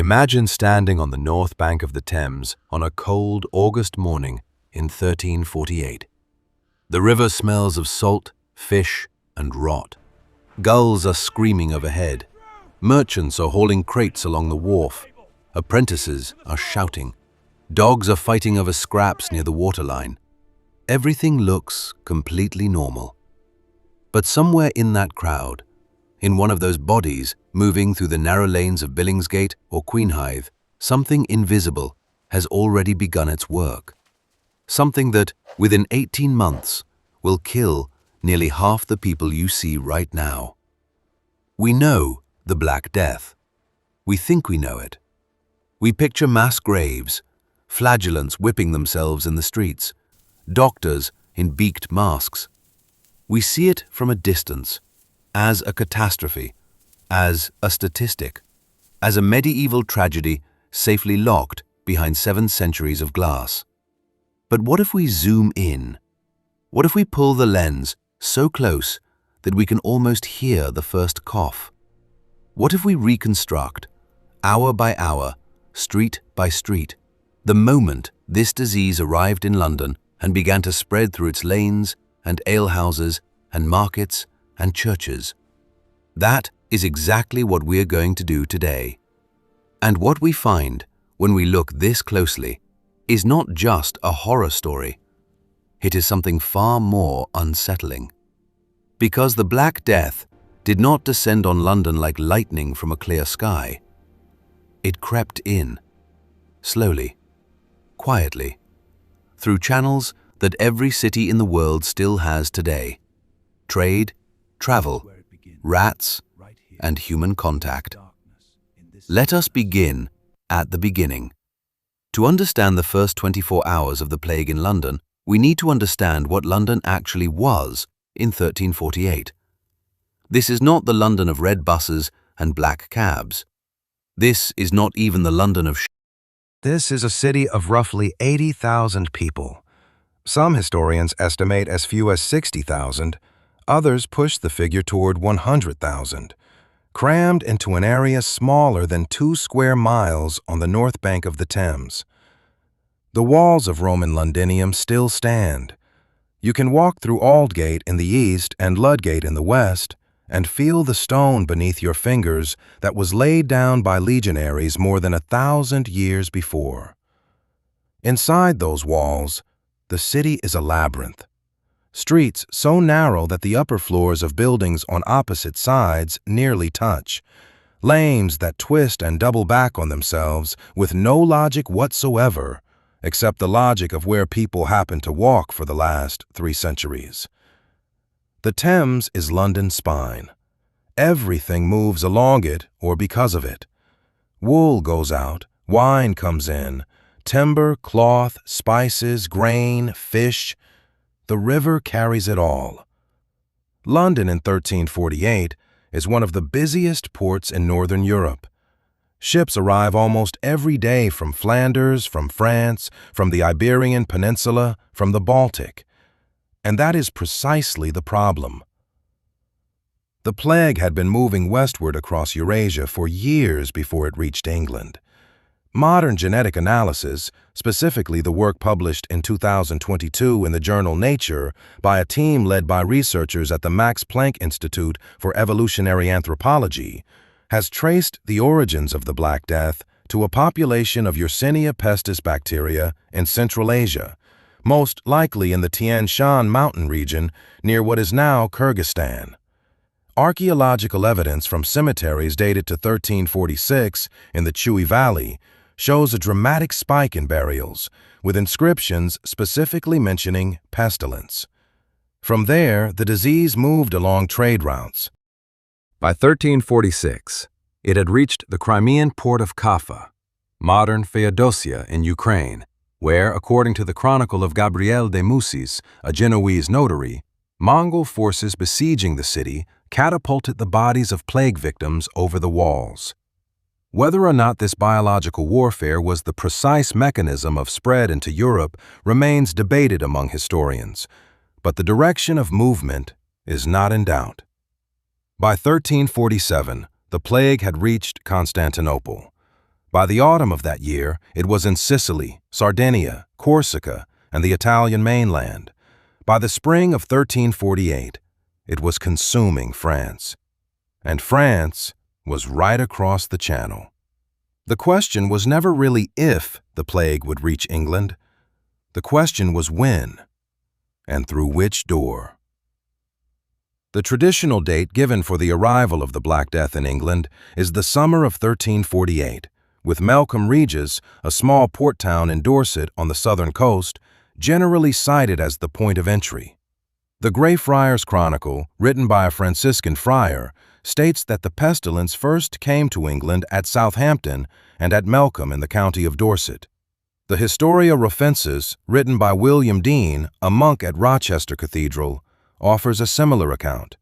Imagine standing on the north bank of the Thames on a cold August morning in 1348. The river smells of salt, fish, and rot. Gulls are screaming overhead. Merchants are hauling crates along the wharf. Apprentices are shouting. Dogs are fighting over scraps near the waterline. Everything looks completely normal. But somewhere in that crowd, in one of those bodies moving through the narrow lanes of Billingsgate or Queenhithe, something invisible has already begun its work. Something that, within 18 months, will kill nearly half the people you see right now. We know the Black Death. We think we know it. We picture mass graves, flagellants whipping themselves in the streets, doctors in beaked masks. We see it from a distance, as a catastrophe, as a statistic, as a medieval tragedy safely locked behind 7 centuries of glass. But what if we zoom in? What if we pull the lens so close that we can almost hear the first cough? What if we reconstruct, hour by hour, street by street, the moment this disease arrived in London and began to spread through its lanes and alehouses and markets and churches? That is exactly what we're going to do today. And what we find when we look this closely is not just a horror story. It is something far more unsettling. Because the Black Death did not descend on London like lightning from a clear sky. It crept in, slowly, quietly, through channels that every city in the world still has today: trade, travel, rats, and human contact. Let us begin at the beginning. To understand the first 24 hours of the plague in London, we need to understand what London actually was in 1348. This is not the London of red buses and black cabs. This is not even the London of This is a city of roughly 80,000 people. Some historians estimate as few as 60,000. Others push the figure toward 100,000, crammed into an area smaller than 2 square miles on the north bank of the Thames. The walls of Roman Londinium still stand. You can walk through Aldgate in the east and Ludgate in the west and feel the stone beneath your fingers that was laid down by legionaries more than 1,000 years before. Inside those walls, the city is a labyrinth. Streets so narrow that the upper floors of buildings on opposite sides nearly touch. Lanes that twist and double back on themselves with no logic whatsoever, except the logic of where people happen to walk for the last 3 centuries. The Thames is London's spine. Everything moves along it or because of it. Wool goes out, wine comes in, timber, cloth, spices, grain, fish. The river carries it all. London in 1348 is one of the busiest ports in Northern Europe. Ships arrive almost every day from Flanders, from France, from the Iberian Peninsula, from the Baltic. And that is precisely the problem. The plague had been moving westward across Eurasia for years before it reached England. Modern genetic analysis, specifically the work published in 2022 in the journal Nature by a team led by researchers at the Max Planck Institute for Evolutionary Anthropology, has traced the origins of the Black Death to a population of Yersinia pestis bacteria in Central Asia, most likely in the Tian Shan mountain region near what is now Kyrgyzstan. Archaeological evidence from cemeteries dated to 1346 in the Chui Valley shows a dramatic spike in burials, with inscriptions specifically mentioning pestilence. From there, the disease moved along trade routes. By 1346, it had reached the Crimean port of Kaffa, modern Feodosia in Ukraine, where, according to the chronicle of Gabriel de Musis, a Genoese notary, Mongol forces besieging the city catapulted the bodies of plague victims over the walls. Whether or not this biological warfare was the precise mechanism of spread into Europe remains debated among historians, but the direction of movement is not in doubt. By 1347, the plague had reached Constantinople. By the autumn of that year, it was in Sicily, Sardinia, Corsica, and the Italian mainland. By the spring of 1348, it was consuming France. And France was right across the Channel. The question was never really if the plague would reach England. The question was when, and through which door. The traditional date given for the arrival of the Black Death in England is the summer of 1348, with Melcombe Regis, a small port town in Dorset on the southern coast, generally cited as the point of entry. The Greyfriars Chronicle, written by a Franciscan friar, states that the pestilence first came to England at Southampton and at Melcombe in the county of Dorset. The Historia Rufensis, written by William Dean, a monk at Rochester Cathedral, offers a similar account.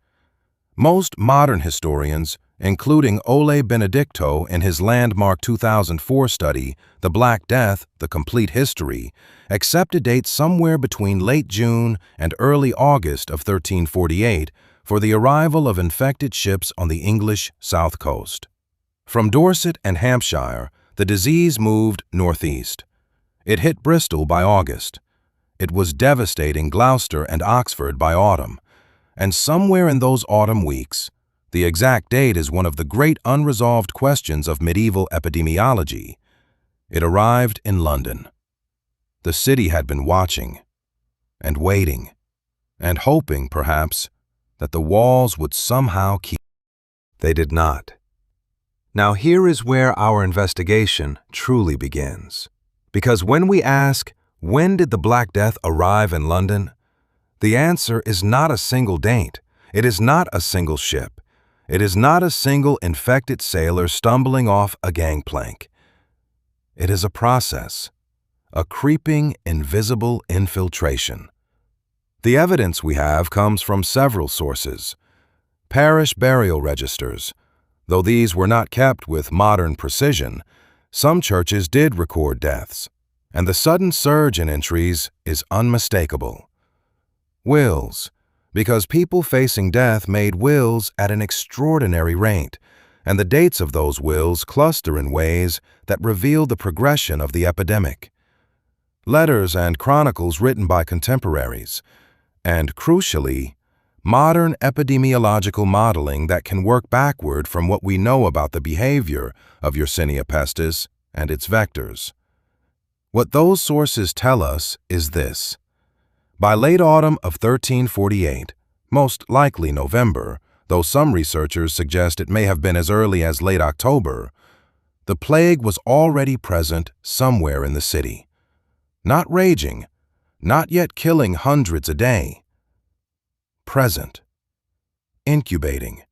Most modern historians, including Ole Benedicto in his landmark 2004 study, The Black Death, The Complete History, accept a date somewhere between late June and early August of 1348 for the arrival of infected ships on the English south coast. From Dorset and Hampshire, the disease moved northeast. It hit Bristol by August. It was devastating Gloucester and Oxford by autumn. And somewhere in those autumn weeks, the exact date is one of the great unresolved questions of medieval epidemiology, it arrived in London. The city had been watching and waiting and hoping, perhaps, that the walls would somehow keep. They did not. Now here is where our investigation truly begins. Because when we ask, when did the Black Death arrive in London? The answer is not a single date. It is not a single ship. It is not a single infected sailor stumbling off a gangplank. It is a process, a creeping, invisible infiltration. The evidence we have comes from several sources. Parish burial registers. Though these were not kept with modern precision, some churches did record deaths, and the sudden surge in entries is unmistakable. Wills, because people facing death made wills at an extraordinary rate, and the dates of those wills cluster in ways that reveal the progression of the epidemic. Letters and chronicles written by contemporaries, and, crucially, modern epidemiological modeling that can work backward from what we know about the behavior of Yersinia pestis and its vectors. What those sources tell us is this. By late autumn of 1348, most likely November, though some researchers suggest it may have been as early as late October, the plague was already present somewhere in the city. Not raging, not yet killing hundreds a day. Present. Incubating.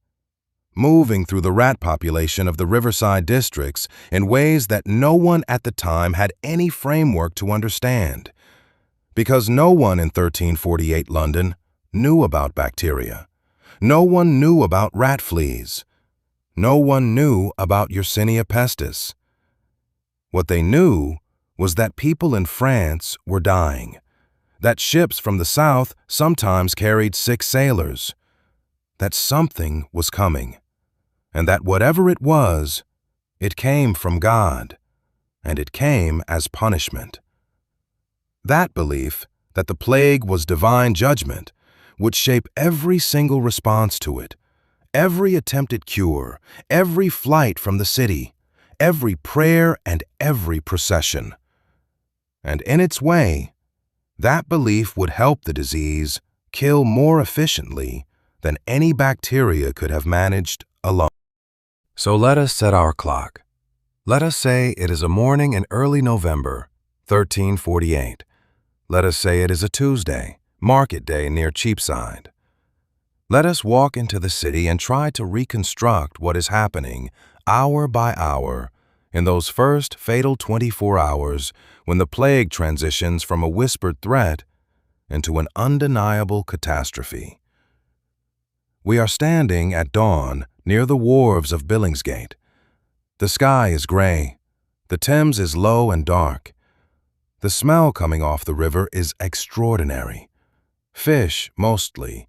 Moving through the rat population of the riverside districts in ways that no one at the time had any framework to understand. Because no one in 1348 London knew about bacteria. No one knew about rat fleas. No one knew about Yersinia pestis. What they knew was that people in France were dying, that ships from the south sometimes carried sick sailors, that something was coming, and that whatever it was, it came from God, and it came as punishment. That belief, that the plague was divine judgment, would shape every single response to it, every attempted cure, every flight from the city, every prayer and every procession. And in its way, that belief would help the disease kill more efficiently than any bacteria could have managed alone. So let us set our clock. Let us say it is a morning in early November, 1348. Let us say it is a Tuesday, market day near Cheapside. Let us walk into the city and try to reconstruct what is happening hour by hour in those first fatal 24 hours when the plague transitions from a whispered threat into an undeniable catastrophe. We are standing at dawn near the wharves of Billingsgate. The sky is gray. The Thames is low and dark. The smell coming off the river is extraordinary. Fish, mostly,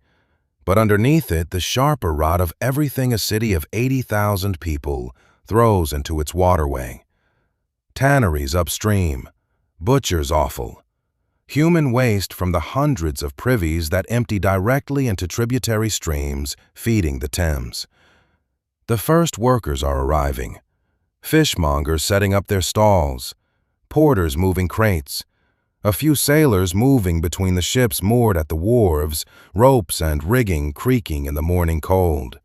but underneath it the sharper rot of everything a city of 80,000 people throws into its waterway. tanneries upstream, butchers' offal, human waste from the hundreds of privies that empty directly into tributary streams feeding the Thames. The first workers are arriving, fishmongers setting up their stalls, porters moving crates, a few sailors moving between the ships moored at the wharves, ropes and rigging creaking in the morning cold.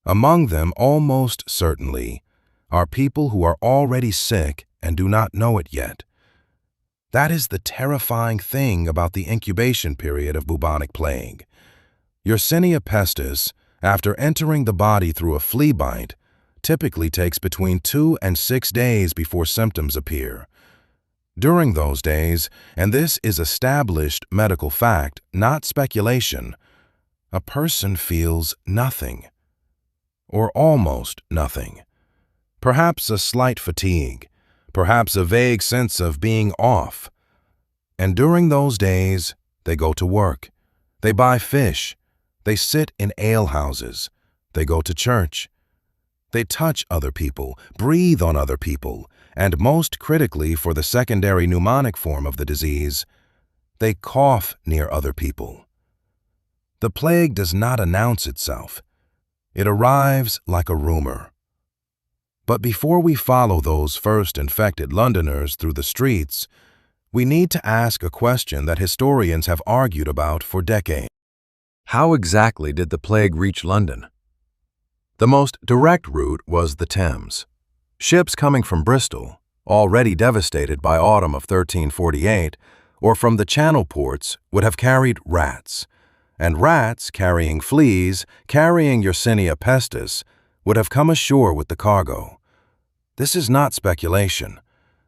Among them, almost certainly, are people who are already sick and do not know it yet. That is the terrifying thing about the incubation period of bubonic plague. Yersinia pestis, after entering the body through a flea bite, typically takes between 2 and 6 days before symptoms appear. During those days, and this is established medical fact, not speculation, a person feels nothing, or almost nothing. Perhaps a slight fatigue, perhaps a vague sense of being off. And during those days, they go to work, they buy fish, they sit in alehouses, they go to church. They touch other people, breathe on other people, and most critically for the secondary pneumonic form of the disease, they cough near other people. The plague does not announce itself. It arrives like a rumor. But before we follow those first infected Londoners through the streets, we need to ask a question that historians have argued about for decades. How exactly did the plague reach London? The most direct route was the Thames. Ships coming from Bristol, already devastated by autumn of 1348, or from the Channel ports would have carried rats, and rats carrying fleas, carrying Yersinia pestis, would have come ashore with the cargo. This is not speculation.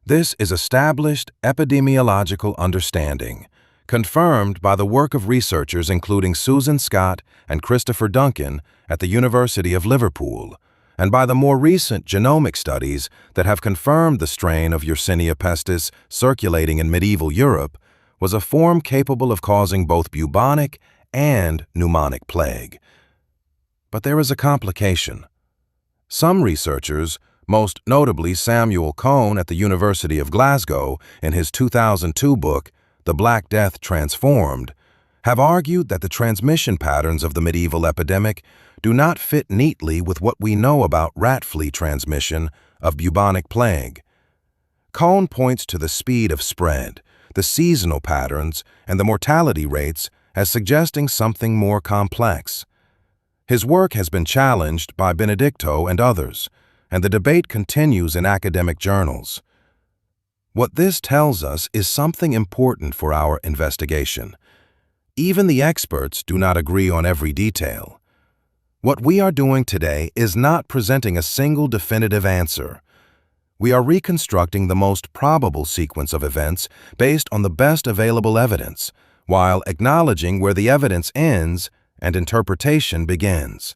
This is established epidemiological understanding, confirmed by the work of researchers including Susan Scott and Christopher Duncan at the University of Liverpool, and by the more recent genomic studies that have confirmed the strain of Yersinia pestis circulating in medieval Europe was a form capable of causing both bubonic and pneumonic plague. But there is a complication. Some researchers, most notably Samuel Cohn at the University of Glasgow in his 2002 book, The Black Death Transformed, have argued that the transmission patterns of the medieval epidemic do not fit neatly with what we know about rat flea transmission of bubonic plague. Cohn points to the speed of spread, the seasonal patterns, and the mortality rates as suggesting something more complex. His work has been challenged by Benedicto and others, and the debate continues in academic journals. What this tells us is something important for our investigation. Even the experts do not agree on every detail. What we are doing today is not presenting a single definitive answer. We are reconstructing the most probable sequence of events based on the best available evidence, while acknowledging where the evidence ends and interpretation begins.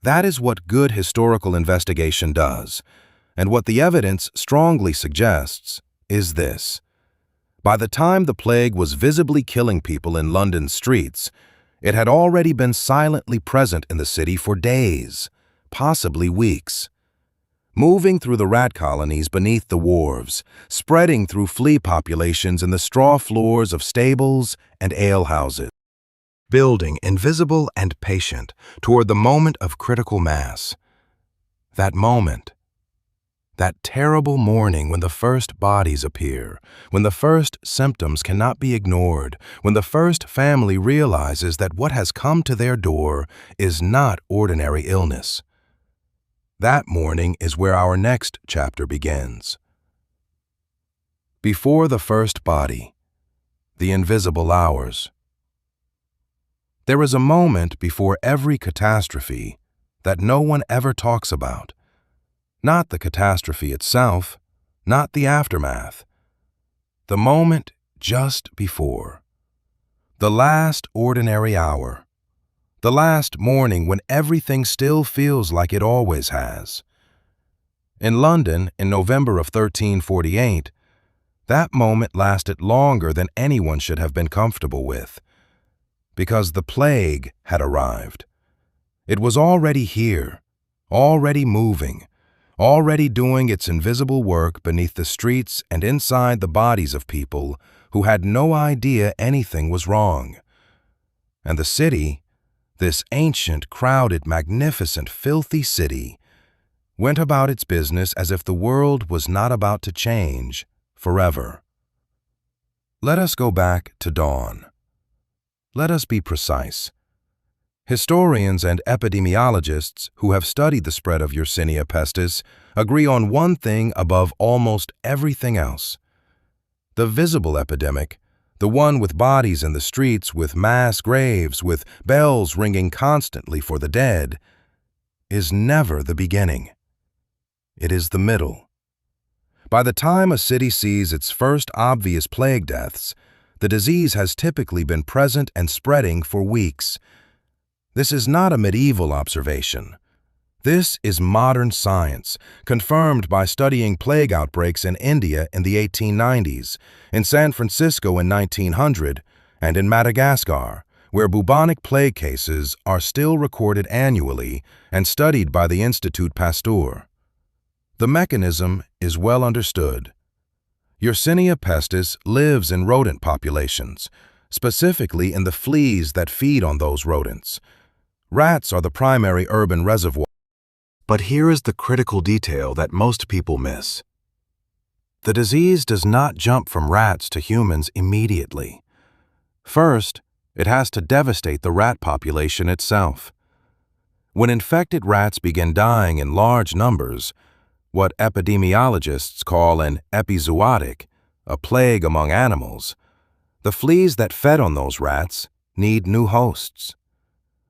That is what good historical investigation does, and what the evidence strongly suggests is this. By the time the plague was visibly killing people in London's streets, it had already been silently present in the city for days, possibly weeks. Moving through the rat colonies beneath the wharves, spreading through flea populations in the straw floors of stables and alehouses. Building invisible and patient toward the moment of critical mass. That moment, that terrible morning when the first bodies appear, when the first symptoms cannot be ignored, when the first family realizes that what has come to their door is not ordinary illness. That morning is where our next chapter begins. Before the first body, the invisible hours. There is a moment before every catastrophe that no one ever talks about. Not the catastrophe itself, not the aftermath. The moment just before. The last ordinary hour. The last morning when everything still feels like it always has. In London, in November of 1348, that moment lasted longer than anyone should have been comfortable with. Because the plague had arrived. It was already here, already moving, already doing its invisible work beneath the streets and inside the bodies of people who had no idea anything was wrong. And the city, this ancient, crowded, magnificent, filthy city, went about its business as if the world was not about to change forever. Let us go back to dawn. Let us be precise. Historians and epidemiologists who have studied the spread of Yersinia pestis agree on one thing above almost everything else. The visible epidemic, the one with bodies in the streets, with mass graves, with bells ringing constantly for the dead, is never the beginning. It is the middle. By the time a city sees its first obvious plague deaths, the disease has typically been present and spreading for weeks. This is not a medieval observation. This is modern science, confirmed by studying plague outbreaks in India in the 1890s, in San Francisco in 1900, and in Madagascar, where bubonic plague cases are still recorded annually and studied by the Institut Pasteur. The mechanism is well understood. Yersinia pestis lives in rodent populations, specifically in the fleas that feed on those rodents. Rats are the primary urban reservoir. But here is the critical detail that most people miss. The disease does not jump from rats to humans immediately. First, it has to devastate the rat population itself. When infected rats begin dying in large numbers, what epidemiologists call an epizootic, a plague among animals, the fleas that fed on those rats need new hosts.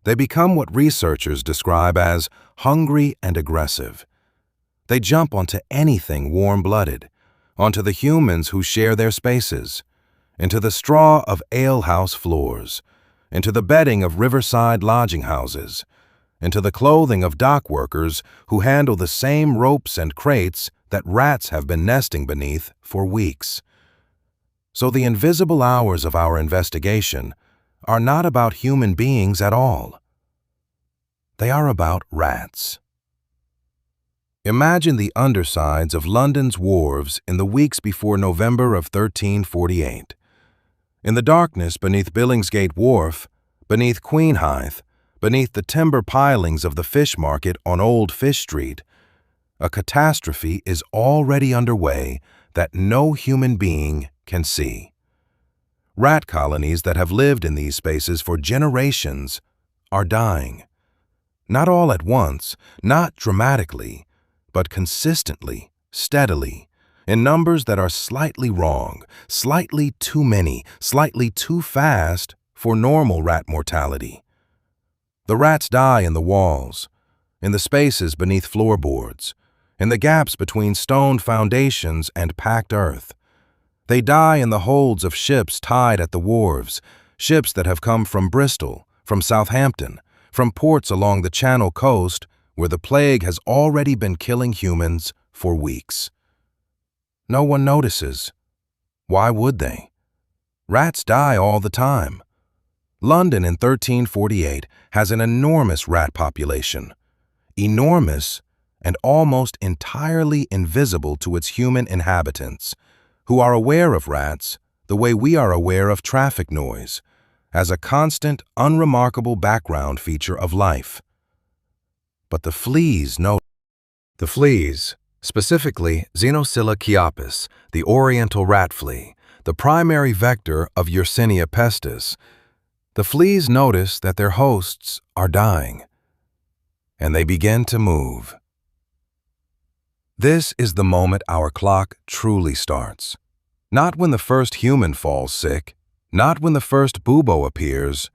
They become what researchers describe as hungry and aggressive. They jump onto anything warm-blooded, onto the humans who share their spaces, into the straw of alehouse floors, into the bedding of riverside lodging houses, into the clothing of dock workers who handle the same ropes and crates that rats have been nesting beneath for weeks. So the invisible hours of our investigation are not about human beings at all. They are about rats. Imagine the undersides of London's wharves in the weeks before November of 1348. In the darkness beneath Billingsgate wharf, beneath Queenhithe, beneath the timber pilings of the fish market on Old Fish Street, a catastrophe is already underway that no human being can see. Rat colonies that have lived in these spaces for generations are dying. Not all at once, not dramatically, but consistently, steadily, in numbers that are slightly wrong, slightly too many, slightly too fast for normal rat mortality. The rats die in the walls, in the spaces beneath floorboards, in the gaps between stone foundations and packed earth. They die in the holds of ships tied at the wharves, ships that have come from Bristol, from Southampton, from ports along the Channel coast where the plague has already been killing humans for weeks. No one notices. Why would they? Rats die all the time. London in 1348 has an enormous rat population. Enormous and almost entirely invisible to its human inhabitants, who are aware of rats the way we are aware of traffic noise, as a constant, unremarkable background feature of life. But the fleas know. The fleas, specifically Xenosilla chiapis, the oriental rat flea, the primary vector of Yersinia pestis, the fleas notice that their hosts are dying, and they begin to move. This is the moment our clock truly starts. Not when the first human falls sick, not when the first bubo appears,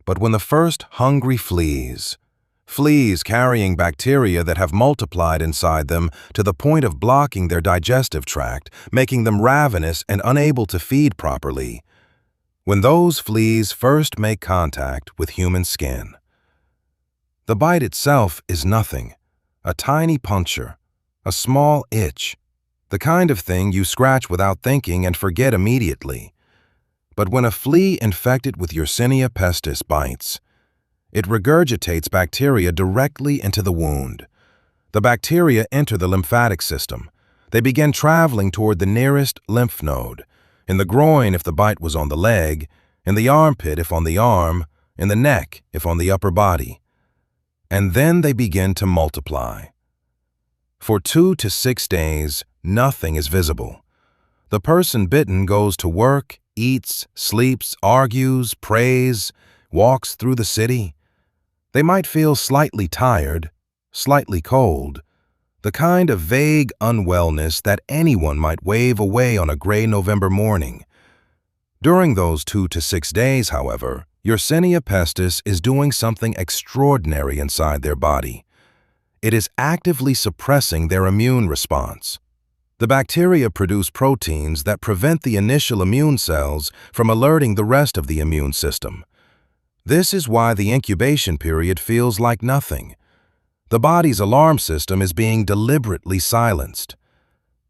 but when the first hungry fleas carrying bacteria that have multiplied inside them to the point of blocking their digestive tract, making them ravenous and unable to feed properly, when those fleas first make contact with human skin. The bite itself is nothing, a tiny puncture, a small itch, the kind of thing you scratch without thinking and forget immediately. But when a flea infected with Yersinia pestis bites, it regurgitates bacteria directly into the wound. The bacteria enter the lymphatic system. They begin traveling toward the nearest lymph node, in the groin if the bite was on the leg, in the armpit if on the arm, in the neck if on the upper body. And then they begin to multiply. For 2 to 6 days, nothing is visible. The person bitten goes to work, eats, sleeps, argues, prays, walks through the city. They might feel slightly tired, slightly cold, the kind of vague unwellness that anyone might wave away on a gray November morning. During those 2 to 6 days, however, Yersinia pestis is doing something extraordinary inside their body. It is actively suppressing their immune response. The bacteria produce proteins that prevent the initial immune cells from alerting the rest of the immune system. This is why the incubation period feels like nothing. The body's alarm system is being deliberately silenced.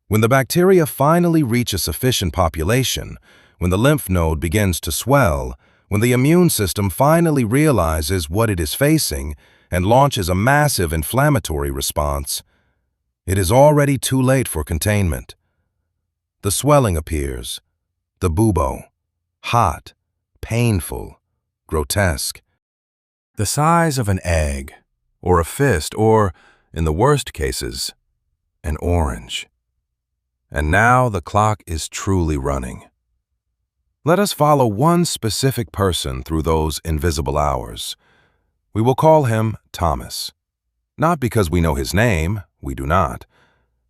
When the bacteria finally reach a sufficient population, when the lymph node begins to swell, when the immune system finally realizes what it is facing and launches a massive inflammatory response, it is already too late for containment. The swelling appears, the bubo, hot, painful, grotesque, the size of an egg, or a fist, or, in the worst cases, an orange. And now the clock is truly running. Let us follow one specific person through those invisible hours. We will call him Thomas. Not because we know his name, we do not,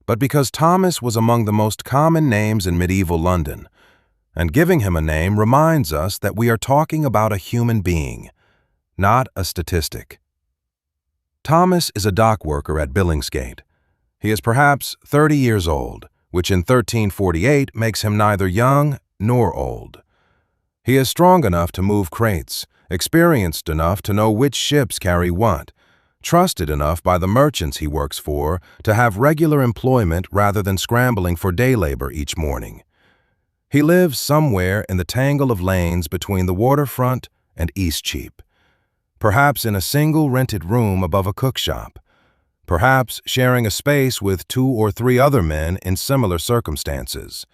but because Thomas was among the most common names in medieval London, and giving him a name reminds us that we are talking about a human being, not a statistic. Thomas is a dock worker at Billingsgate. He is perhaps 30 years old, which in 1348 makes him neither young nor old. He is strong enough to move crates, experienced enough to know which ships carry what, trusted enough by the merchants he works for to have regular employment rather than scrambling for day labor each morning. He lives somewhere in the tangle of lanes between the waterfront and Eastcheap, perhaps in a single rented room above a cookshop, perhaps sharing a space with 2 or 3 other men in similar circumstances.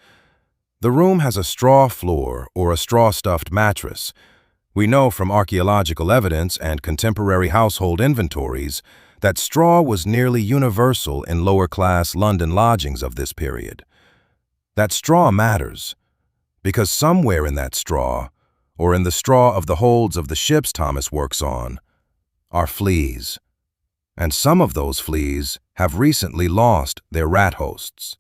The room has a straw floor or a straw-stuffed mattress. We know from archaeological evidence and contemporary household inventories that straw was nearly universal in lower-class London lodgings of this period. That straw matters, because somewhere in that straw, or in the straw of the holds of the ships Thomas works on, are fleas. And some of those fleas have recently lost their rat hosts.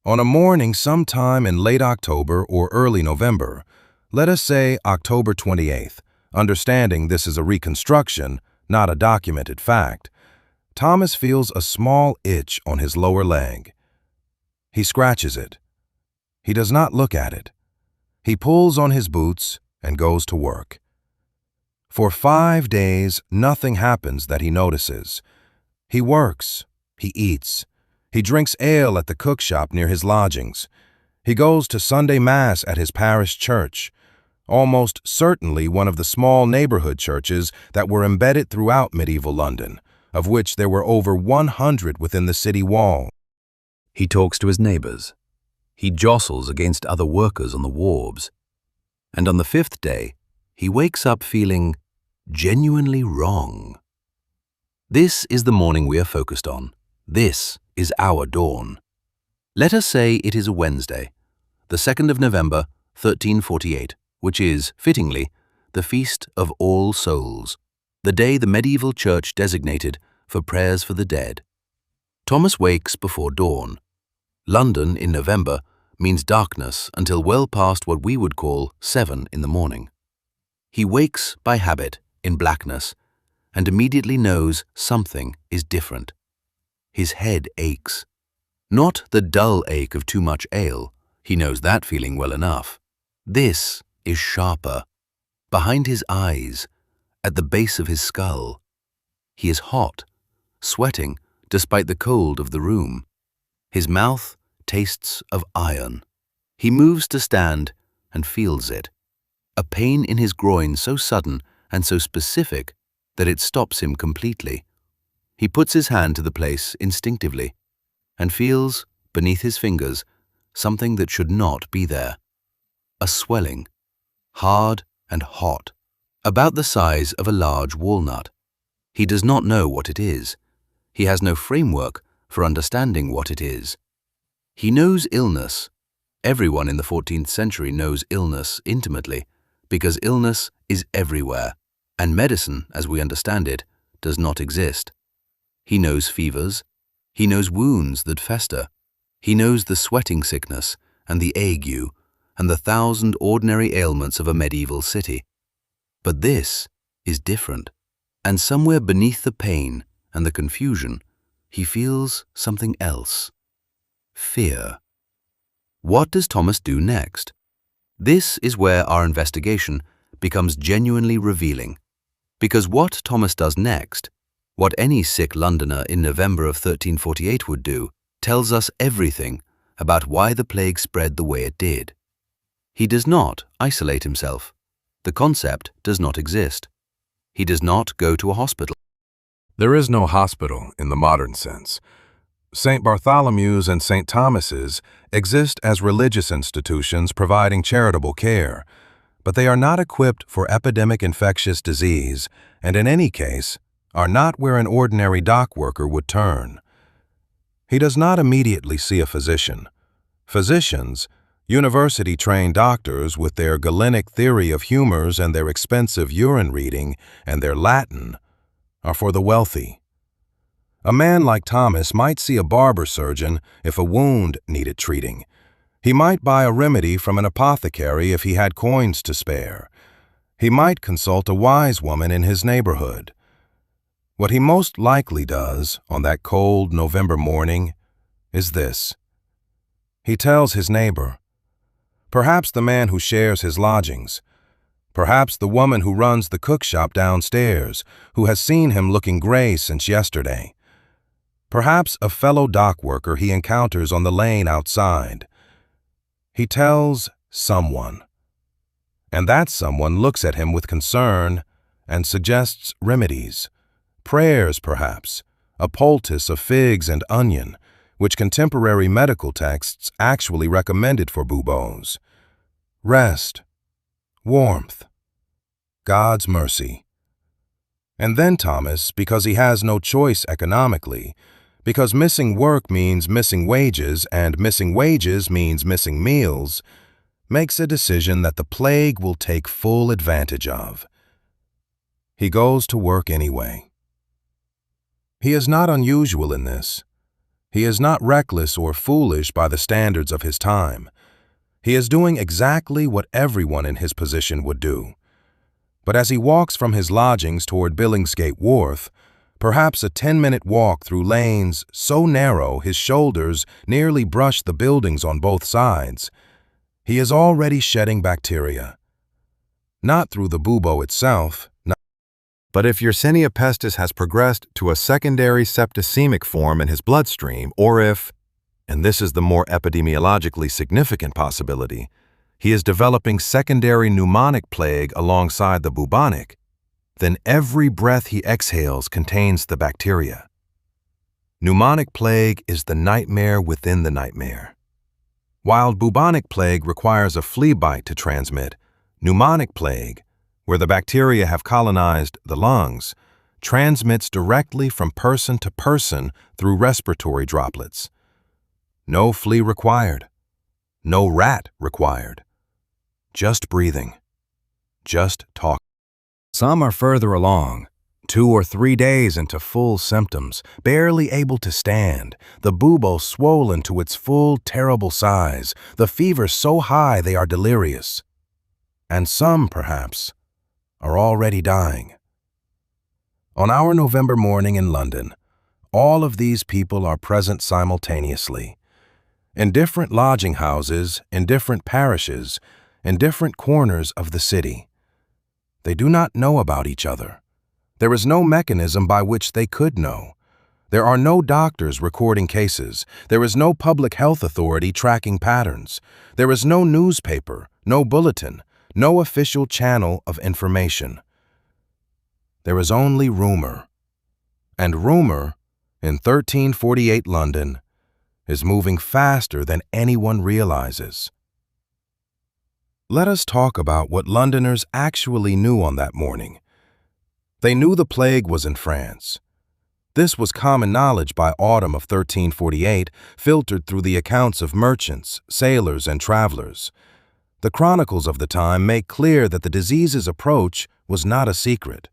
On a morning sometime in late October or early November, let us say October 28th, understanding this is a reconstruction, not a documented fact, Thomas feels a small itch on his lower leg. He scratches it. He does not look at it. He pulls on his boots and goes to work. For 5 days, nothing happens that he notices. He works, he eats, he drinks ale at the cookshop near his lodgings. He goes to Sunday Mass at his parish church, almost certainly one of the small neighborhood churches that were embedded throughout medieval London, of which there were over 100 within the city wall. He talks to his neighbors. He jostles against other workers on the wharves. And on the 5th day, he wakes up feeling genuinely wrong. This is the morning we are focused on. This is our dawn. Let us say it is a Wednesday, the 2nd of November, 1348, which is, fittingly, the Feast of All Souls, the day the medieval church designated for prayers for the dead. Thomas wakes before dawn. London in November means darkness until well past what we would call 7 in the morning. He wakes by habit in blackness and immediately knows something is different. His head aches. Not the dull ache of too much ale. He knows that feeling well enough. This is sharper. Behind his eyes, at the base of his skull. He is hot, sweating despite the cold of the room. His mouth tastes of iron. He moves to stand and feels it. A pain in his groin so sudden and so specific that it stops him completely. He puts his hand to the place instinctively and feels, beneath his fingers, something that should not be there. A swelling, hard and hot, about the size of a large walnut. He does not know what it is. He has no framework for understanding what it is. He knows illness. Everyone in the 14th century knows illness intimately, because illness is everywhere, and medicine, as we understand it, does not exist. He knows fevers. He knows wounds that fester. He knows the sweating sickness and the ague and the 1,000 ordinary ailments of a medieval city. But this is different, and somewhere beneath the pain and the confusion, he feels something else. Fear. What does Thomas do next? This is where our investigation becomes genuinely revealing, because what Thomas does next, what any sick Londoner in November of 1348 would do, tells us everything about why the plague spread the way it did. He does not isolate himself. The concept does not exist. He does not go to a hospital. There is no hospital in the modern sense. St. Bartholomew's and St. Thomas's exist as religious institutions providing charitable care, but they are not equipped for epidemic infectious disease, and in any case, are not where an ordinary dock worker would turn. He does not immediately see a physician. Physicians, university-trained doctors with their Galenic theory of humors and their expensive urine reading and their Latin, are for the wealthy. A man like Thomas might see a barber surgeon if a wound needed treating. He might buy a remedy from an apothecary if he had coins to spare. He might consult a wise woman in his neighborhood. What he most likely does on that cold November morning is this. He tells his neighbor, perhaps the man who shares his lodgings, perhaps the woman who runs the cook shop downstairs, who has seen him looking gray since yesterday, perhaps a fellow dock worker he encounters on the lane outside. He tells someone, and that someone looks at him with concern and suggests remedies, prayers perhaps, a poultice of figs and onion, which contemporary medical texts actually recommended for buboes. Rest, warmth, God's mercy. And then Thomas, because he has no choice economically, because missing work means missing wages and missing wages means missing meals, makes a decision that the plague will take full advantage of. He goes to work anyway. He is not unusual in this. He is not reckless or foolish by the standards of his time. He is doing exactly what everyone in his position would do. But as he walks from his lodgings toward Billingsgate wharf, perhaps a 10-minute walk through lanes so narrow his shoulders nearly brush the buildings on both sides, he is already shedding bacteria. Not through the bubo itself, but if Yersinia pestis has progressed to a secondary septicemic form in his bloodstream, or if, and this is the more epidemiologically significant possibility, he is developing secondary pneumonic plague alongside the bubonic, then every breath he exhales contains the bacteria. Pneumonic plague is the nightmare within the nightmare. While bubonic plague requires a flea bite to transmit, pneumonic plague, where the bacteria have colonized the lungs, transmits directly from person to person through respiratory droplets. No flea required. No rat required. Just breathing. Just talk. Some are further along, 2 or 3 days into full symptoms, barely able to stand, the bubo swollen to its full terrible size, the fever so high they are delirious. And some, perhaps, are already dying. On our November morning in London, all of these people are present simultaneously. In different lodging houses, in different parishes, in different corners of the city. They do not know about each other. There is no mechanism by which they could know. There are no doctors recording cases. There is no public health authority tracking patterns. There is no newspaper, no bulletin, no official channel of information. There is only rumor, And rumor, in 1348 London, is moving faster than anyone realizes. Let us talk about what Londoners actually knew on that morning. They knew the plague was in France. This was common knowledge by autumn of 1348, filtered through the accounts of merchants, sailors, and travelers. The chronicles of the time make clear that the disease's approach was not a secret.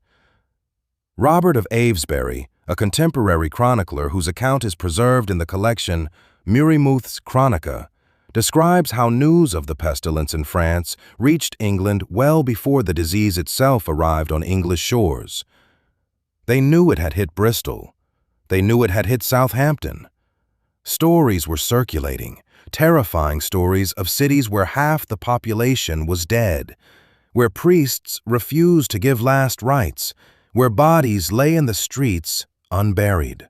Robert of Avesbury, a contemporary chronicler whose account is preserved in the collection Muirmouth's Chronica, describes how news of the pestilence in France reached England well before the disease itself arrived on English shores. They knew it had hit Bristol. They knew it had hit Southampton. Stories were circulating, terrifying stories of cities where half the population was dead, where priests refused to give last rites, where bodies lay in the streets unburied.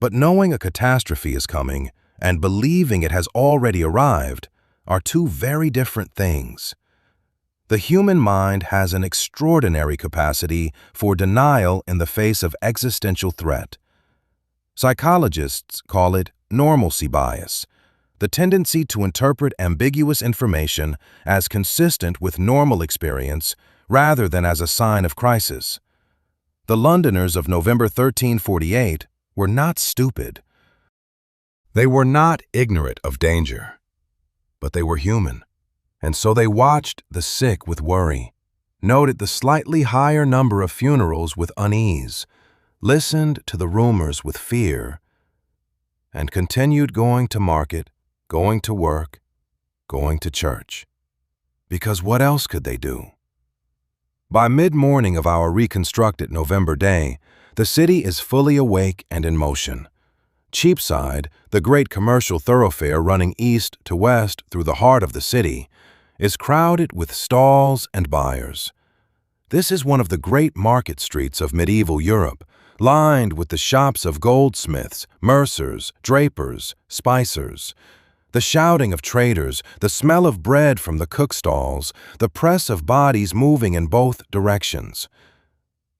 But knowing a catastrophe is coming and believing it has already arrived are two very different things. The human mind has an extraordinary capacity for denial in the face of existential threat. Psychologists call it normalcy bias, the tendency to interpret ambiguous information as consistent with normal experience rather than as a sign of crisis. The Londoners of November 1348 were not stupid. They were not ignorant of danger, but they were human, and so they watched the sick with worry, noted the slightly higher number of funerals with unease, listened to the rumors with fear, and continued going to market, going to work, going to church. Because what else could they do? By mid-morning of our reconstructed November day, the city is fully awake and in motion. Cheapside, the great commercial thoroughfare running east to west through the heart of the city, is crowded with stalls and buyers. This is one of the great market streets of medieval Europe, lined with the shops of goldsmiths, mercers, drapers, spicers. The shouting of traders, the smell of bread from the cook stalls, the press of bodies moving in both directions.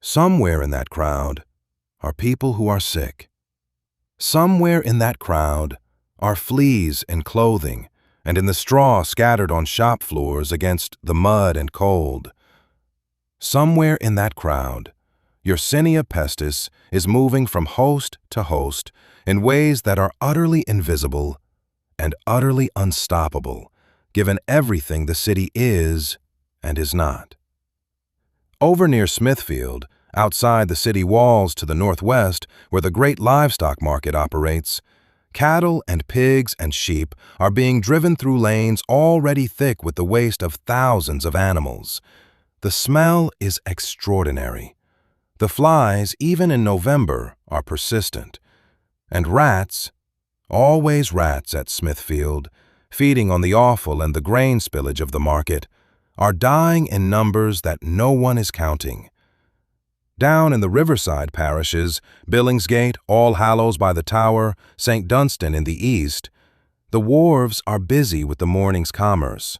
Somewhere in that crowd are people who are sick. Somewhere in that crowd are fleas in clothing and in the straw scattered on shop floors against the mud and cold. Somewhere in that crowd, Yersinia pestis is moving from host to host in ways that are utterly invisible and utterly unstoppable, given everything the city is and is not. Over near Smithfield, outside the city walls to the northwest, where the great livestock market operates, cattle and pigs and sheep are being driven through lanes already thick with the waste of thousands of animals. The smell is extraordinary. The flies, even in November, are persistent. And rats, always rats at Smithfield, feeding on the offal and the grain spillage of the market, are dying in numbers that no one is counting. Down in the riverside parishes, Billingsgate, Allhallows by the Tower, St. Dunstan in the east, the wharves are busy with the morning's commerce.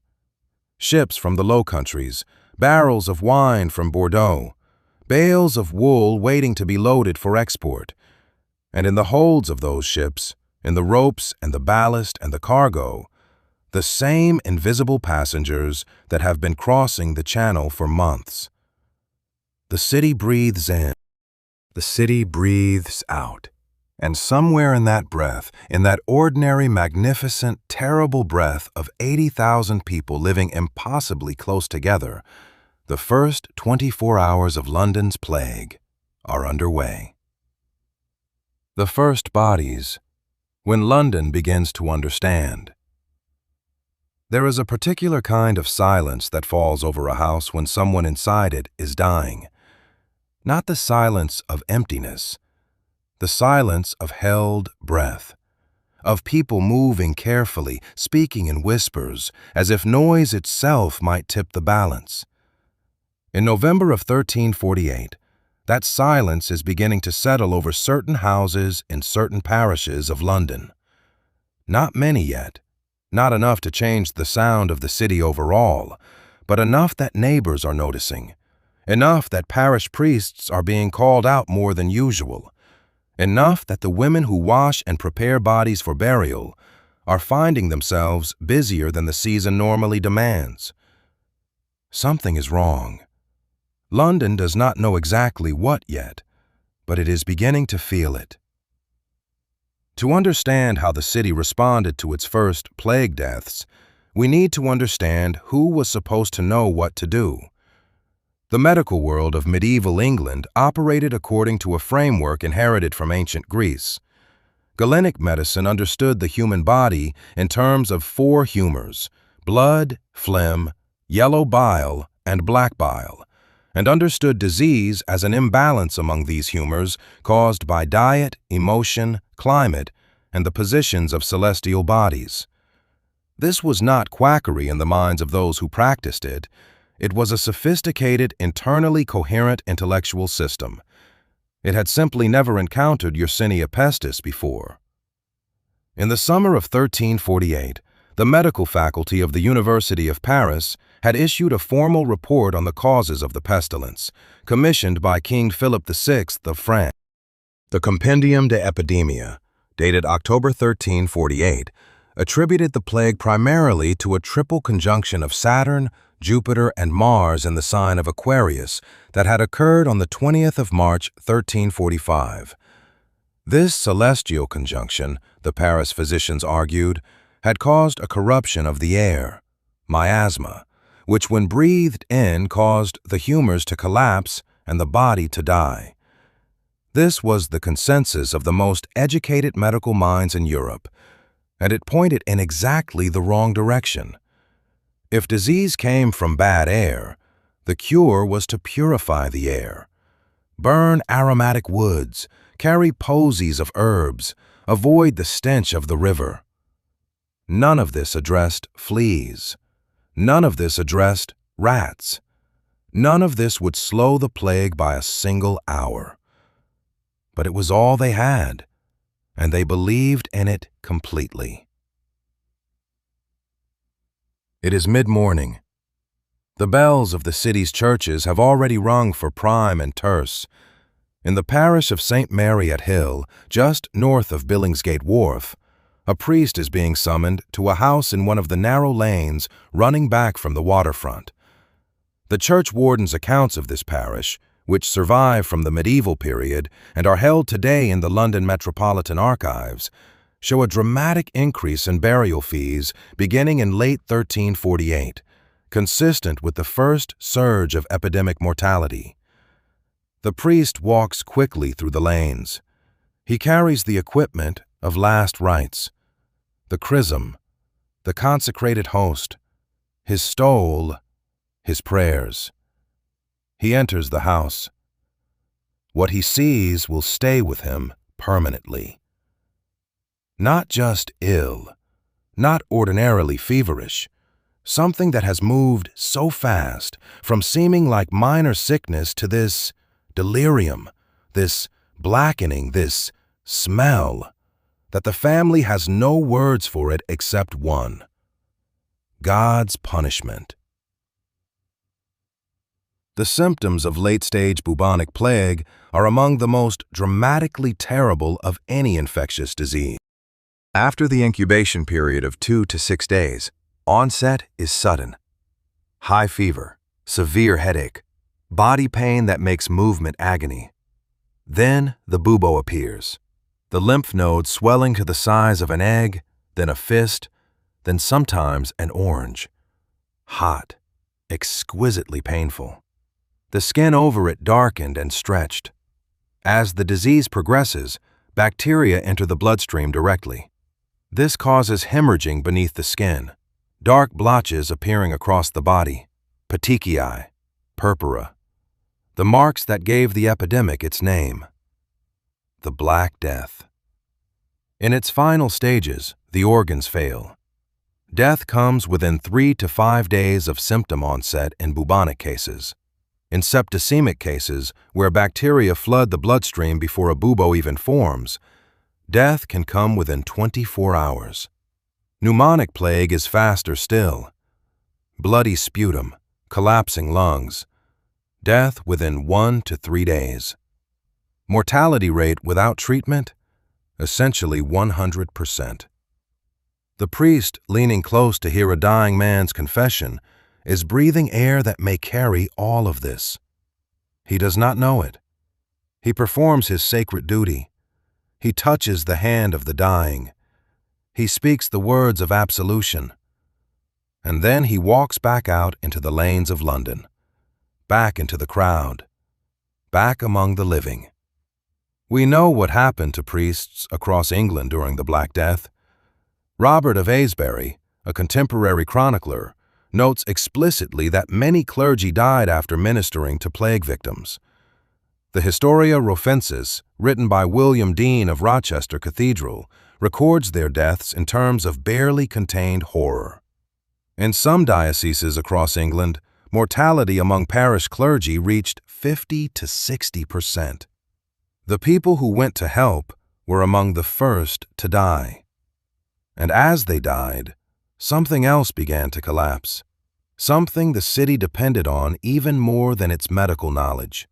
Ships from the Low Countries, barrels of wine from Bordeaux, bales of wool waiting to be loaded for export. And in the holds of those ships, in the ropes and the ballast and the cargo, the same invisible passengers that have been crossing the channel for months. The city breathes in. The city breathes out. And somewhere in that breath, in that ordinary, magnificent, terrible breath of 80,000 people living impossibly close together, the first 24 hours of London's plague are underway. The first bodies, when London begins to understand. There is a particular kind of silence that falls over a house when someone inside it is dying. Not the silence of emptiness, the silence of held breath, of people moving carefully, speaking in whispers, as if noise itself might tip the balance. In November of 1348, that silence is beginning to settle over certain houses in certain parishes of London. Not many yet, not enough to change the sound of the city overall, but enough that neighbors are noticing, enough that parish priests are being called out more than usual, enough that the women who wash and prepare bodies for burial are finding themselves busier than the season normally demands. Something is wrong. London does not know exactly what yet, but it is beginning to feel it. To understand how the city responded to its first plague deaths, we need to understand who was supposed to know what to do. The medical world of medieval England operated according to a framework inherited from ancient Greece. Galenic medicine understood the human body in terms of 4 humors: blood, phlegm, yellow bile, and black bile, and understood disease as an imbalance among these humors caused by diet, emotion, climate, and the positions of celestial bodies. This was not quackery in the minds of those who practiced it. It was a sophisticated, internally coherent intellectual system. It had simply never encountered Yersinia pestis before. In the summer of 1348, the medical faculty of the University of Paris had issued a formal report on the causes of the pestilence, commissioned by King Philip VI of France. The Compendium de Epidemia, dated October 1348, attributed the plague primarily to a triple conjunction of Saturn, Jupiter, and Mars in the sign of Aquarius that had occurred on the 20th of March, 1345. This celestial conjunction, the Paris physicians argued, had caused a corruption of the air, miasma, which when breathed in caused the humors to collapse and the body to die. This was the consensus of the most educated medical minds in Europe, and it pointed in exactly the wrong direction. If disease came from bad air, the cure was to purify the air. Burn aromatic woods, carry posies of herbs, avoid the stench of the river. None of this addressed fleas. None of this addressed rats. None of this would slow the plague by a single hour. But it was all they had, and they believed in it completely. It is mid-morning. The bells of the city's churches have already rung for prime and terce. In the parish of St. Mary at Hill, just north of Billingsgate wharf, a priest is being summoned to a house in one of the narrow lanes running back from the waterfront. The church warden's accounts of this parish, which survive from the medieval period and are held today in the London Metropolitan Archives, show a dramatic increase in burial fees beginning in late 1348, consistent with the first surge of epidemic mortality. The priest walks quickly through the lanes. He carries the equipment of last rites: the chrism, the consecrated host, his stole, his prayers. He enters the house. What he sees will stay with him permanently. Not just ill, not ordinarily feverish, something that has moved so fast from seeming like minor sickness to this delirium, this blackening, this smell, that the family has no words for it except one: God's punishment. The symptoms of late-stage bubonic plague are among the most dramatically terrible of any infectious disease. After the incubation period of 2 to 6 days, onset is sudden. High fever, severe headache, body pain that makes movement agony. Then the bubo appears, the lymph nodes swelling to the size of an egg, then a fist, then sometimes an orange. Hot, exquisitely painful. The skin over it darkened and stretched. As the disease progresses, bacteria enter the bloodstream directly. This causes hemorrhaging beneath the skin, dark blotches appearing across the body, petechiae, purpura, the marks that gave the epidemic its name: the Black Death. In its final stages, the organs fail. Death comes within 3 to 5 days of symptom onset in bubonic cases. In septicemic cases, where bacteria flood the bloodstream before a bubo even forms, death can come within 24 hours. Pneumonic plague is faster still. Bloody sputum, collapsing lungs, Death within 1 to 3 days. Mortality rate without treatment, essentially 100%. The priest, leaning close to hear a dying man's confession, is breathing air that may carry all of this. He does not know it. He performs his sacred duty. He touches the hand of the dying. He speaks the words of absolution. And then he walks back out into the lanes of London, back into the crowd, back among the living. We know what happened to priests across England during the Black Death. Robert of Aysbury, a contemporary chronicler, notes explicitly that many clergy died after ministering to plague victims. The Historia Rofensis, written by William Dean of Rochester Cathedral, records their deaths in terms of barely contained horror. In some dioceses across England, mortality among parish clergy reached 50 to 60%. The people who went to help were among the first to die. And as they died, something else began to collapse, something the city depended on even more than its medical knowledge,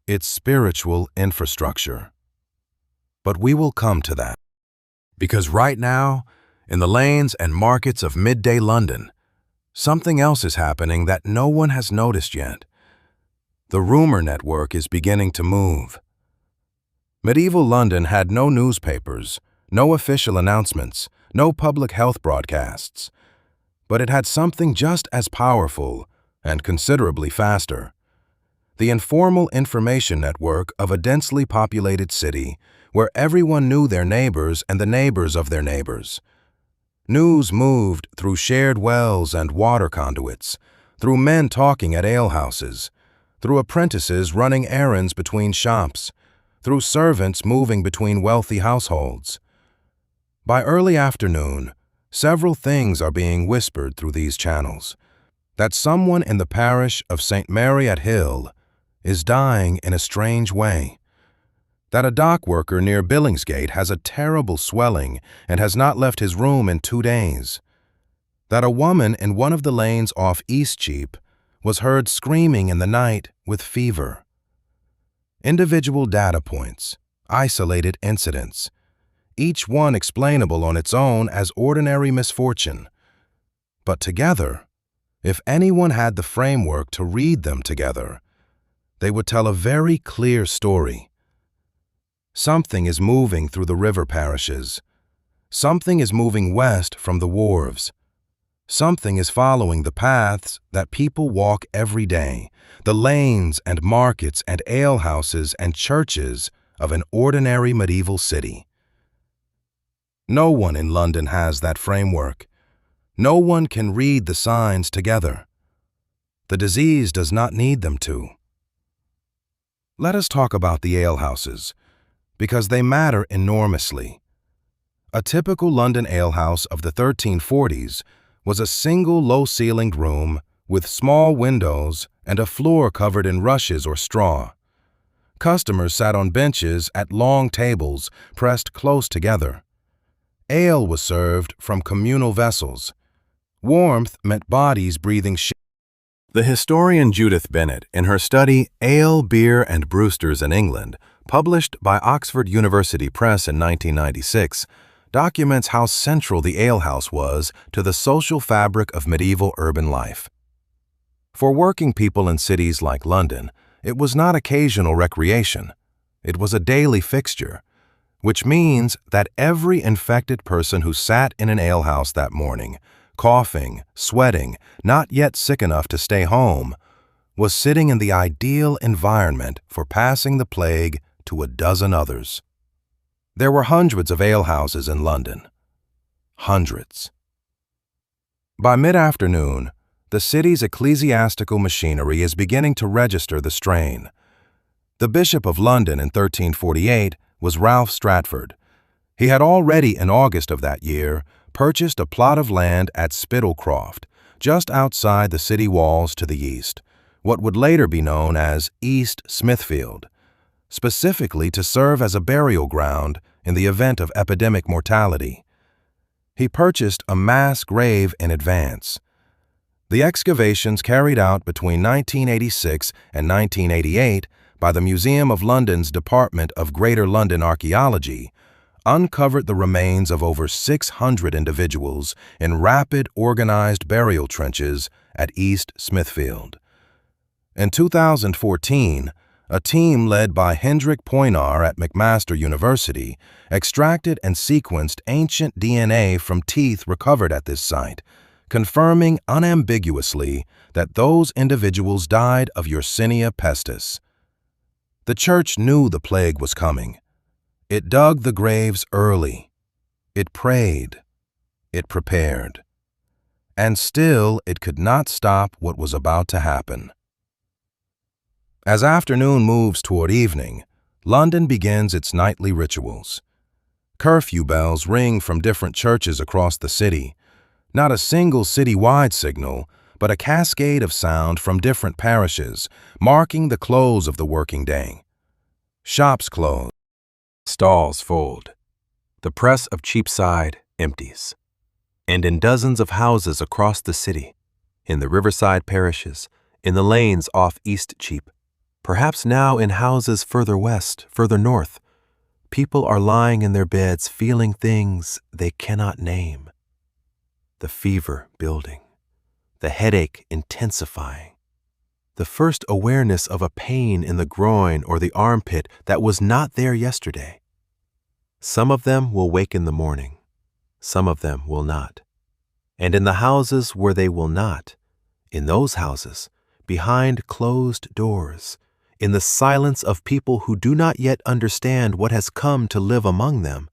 its spiritual infrastructure. But we will come to that. Because right now, in the lanes and markets of midday London, something else is happening that no one has noticed yet. The rumor network is beginning to move. Medieval London had no newspapers, no official announcements, no public health broadcasts, but it had something just as powerful and considerably faster. The informal information network of a densely populated city where everyone knew their neighbors and the neighbors of their neighbors. News moved through shared wells and water conduits, through men talking at alehouses, through apprentices running errands between shops, through servants moving between wealthy households. By early afternoon, several things are being whispered through these channels. That someone in the parish of St. Mary at Hill is dying in a strange way. That a dock worker near Billingsgate has a terrible swelling and has not left his room in 2 days. That a woman in one of the lanes off Eastcheap was heard screaming in the night with fever. Individual data points, isolated incidents, each one explainable on its own as ordinary misfortune. But together, if anyone had the framework to read them together, they would tell a very clear story. Something is moving through the river parishes. Something is moving west from the wharves. Something is following the paths that people walk every day, the lanes and markets and alehouses and churches of an ordinary medieval city. No one in London has that framework. No one can read the signs together. The disease does not need them to. Let us talk about the alehouses, because they matter enormously. A typical London alehouse of the 1340s was a single low-ceilinged room with small windows and a floor covered in rushes or straw. Customers sat on benches at long tables pressed close together. Ale was served from communal vessels. Warmth meant bodies breathing The historian Judith Bennett, in her study Ale, Beer, and Brewsters in England, published by Oxford University Press in 1996, documents how central the alehouse was to the social fabric of medieval urban life. For working people in cities like London, it was not occasional recreation. It was a daily fixture, which means that every infected person who sat in an alehouse that morning, coughing, sweating, not yet sick enough to stay home, was sitting in the ideal environment for passing the plague to a dozen others. There were hundreds of alehouses in London. Hundreds. By mid-afternoon, the city's ecclesiastical machinery is beginning to register the strain. The Bishop of London in 1348 was Ralph Stratford. He had already, in August of that year, purchased a plot of land at Spittlecroft, just outside the city walls to the east, what would later be known as East Smithfield, specifically to serve as a burial ground in the event of epidemic mortality. He purchased a mass grave in advance. The excavations carried out between 1986 and 1988 by the Museum of London's Department of Greater London Archaeology uncovered the remains of over 600 individuals in rapid, organized burial trenches at East Smithfield. In 2014, a team led by Hendrik Poinar at McMaster University extracted and sequenced ancient DNA from teeth recovered at this site, confirming unambiguously that those individuals died of Yersinia pestis. The church knew the plague was coming. It dug the graves early. It prayed. It prepared. And still it could not stop what was about to happen. As afternoon moves toward evening, London begins its nightly rituals. Curfew bells ring from different churches across the city. Not a single city-wide signal, but a cascade of sound from different parishes, marking the close of the working day. Shops close. Stalls fold. The press of Cheapside empties. And in dozens of houses across the city, in the riverside parishes, in the lanes off East Cheap, perhaps now in houses further west, further north, people are lying in their beds feeling things they cannot name. The fever building, the headache intensifying, the first awareness of a pain in the groin or the armpit that was not there yesterday. Some of them will wake in the morning, some of them will not. And in the houses where they will not, in those houses, behind closed doors, in the silence of people who do not yet understand what has come to live among them,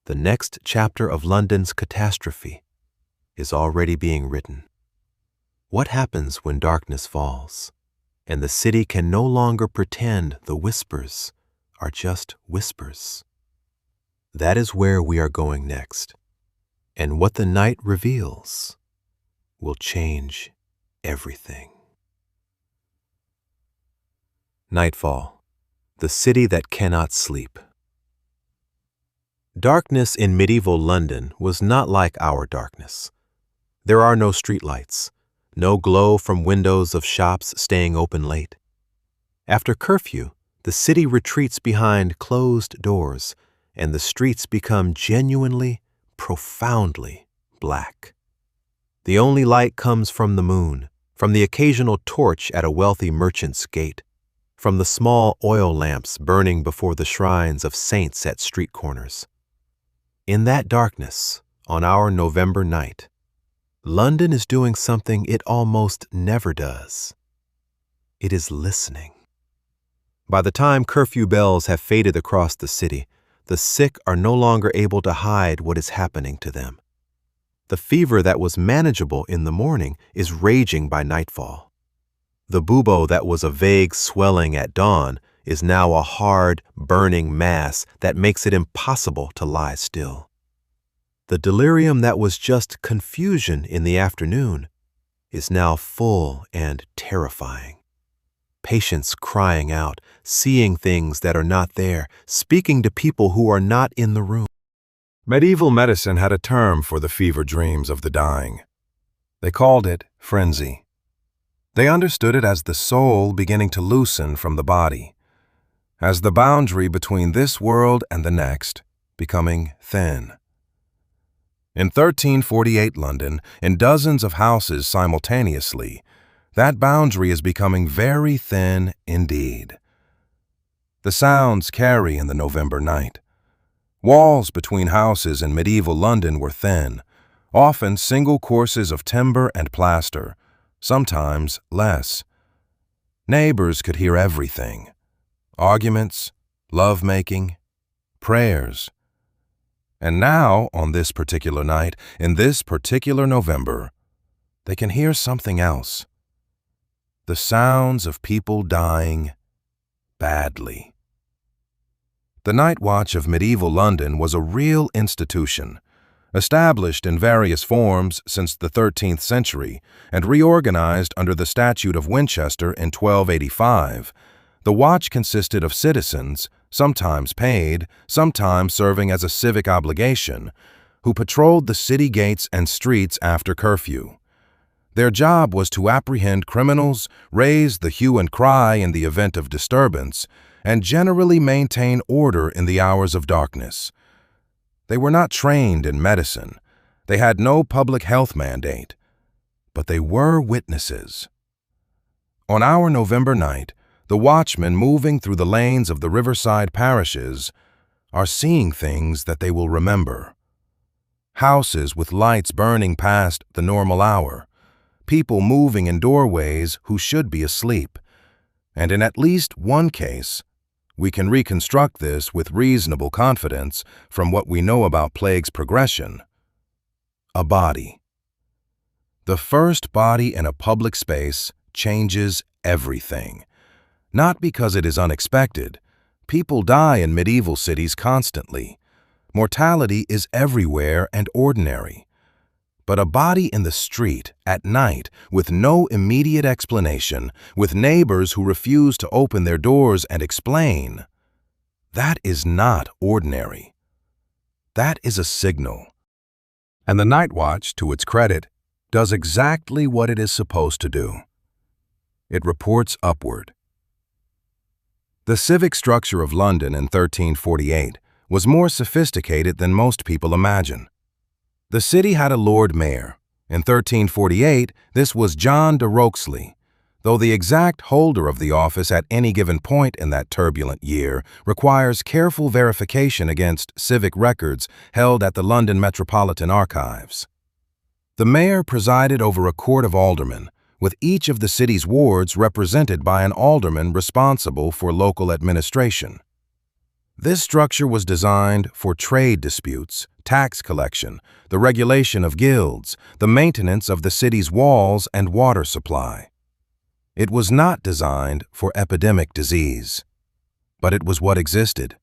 the next chapter of London's catastrophe is already being written. What happens when darkness falls, and the city can no longer pretend the whispers are just whispers? That is where we are going next, and what the night reveals will change everything. Nightfall, the city that cannot sleep. Darkness in medieval London was not like our darkness. There are no streetlights, no glow from windows of shops staying open late. After curfew, the city retreats behind closed doors, and the streets become genuinely, profoundly black. The only light comes from the moon, from the occasional torch at a wealthy merchant's gate, from the small oil lamps burning before the shrines of saints at street corners. In that darkness, on our November night, London is doing something it almost never does. It is listening. By the time curfew bells have faded across the city, the sick are no longer able to hide what is happening to them. The fever that was manageable in the morning is raging by nightfall. The bubo that was a vague swelling at dawn is now a hard, burning mass that makes it impossible to lie still. The delirium that was just confusion in the afternoon is now full and terrifying. Patients crying out, seeing things that are not there, speaking to people who are not in the room. Medieval medicine had a term for the fever dreams of the dying. They called it frenzy. They understood it as the soul beginning to loosen from the body, as the boundary between this world and the next becoming thin. In 1348 London, in dozens of houses simultaneously, that boundary is becoming very thin indeed. The sounds carry in the November night. Walls between houses in medieval London were thin, often single courses of timber and plaster, sometimes less. Neighbors could hear everything: arguments, love-making, prayers. And now, on this particular night, in this particular November, they can hear something else. The sounds of people dying badly. The Night Watch of medieval London was a real institution, established in various forms since the 13th century and reorganized under the Statute of Winchester in 1285. The watch consisted of citizens, sometimes paid, sometimes serving as a civic obligation, who patrolled the city gates and streets after curfew. Their job was to apprehend criminals, raise the hue and cry in the event of disturbance, and generally maintain order in the hours of darkness. They were not trained in medicine. They had no public health mandate, but they were witnesses. On our November night, the watchmen moving through the lanes of the riverside parishes are seeing things that they will remember. Houses with lights burning past the normal hour, people moving in doorways who should be asleep, and in at least one case, we can reconstruct this with reasonable confidence from what we know about plague's progression. A body. The first body in a public space changes everything. Not because it is unexpected. People die in medieval cities constantly. Mortality is everywhere and ordinary. But a body in the street at night with no immediate explanation, with neighbors who refuse to open their doors and explain, that is not ordinary. That is a signal. And the Night Watch, to its credit, does exactly what it is supposed to do. It reports upward. The civic structure of London in 1348 was more sophisticated than most people imagine. The city had a Lord Mayor. In 1348, this was John de Roxley, though the exact holder of the office at any given point in that turbulent year requires careful verification against civic records held at the London Metropolitan Archives. The mayor presided over a court of aldermen, with each of the city's wards represented by an alderman responsible for local administration. This structure was designed for trade disputes, tax collection, the regulation of guilds, the maintenance of the city's walls and water supply. It was not designed for epidemic disease, but it was what existed.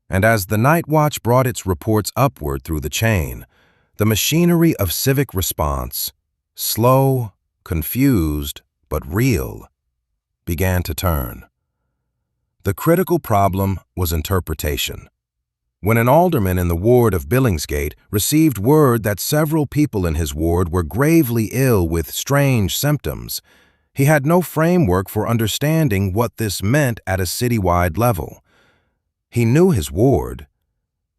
And as the Night Watch brought its reports upward through the chain, the machinery of civic response, slow, confused, but real, began to turn. The critical problem was interpretation. When an alderman in the ward of Billingsgate received word that several people in his ward were gravely ill with strange symptoms, he had no framework for understanding what this meant at a citywide level. He knew his ward.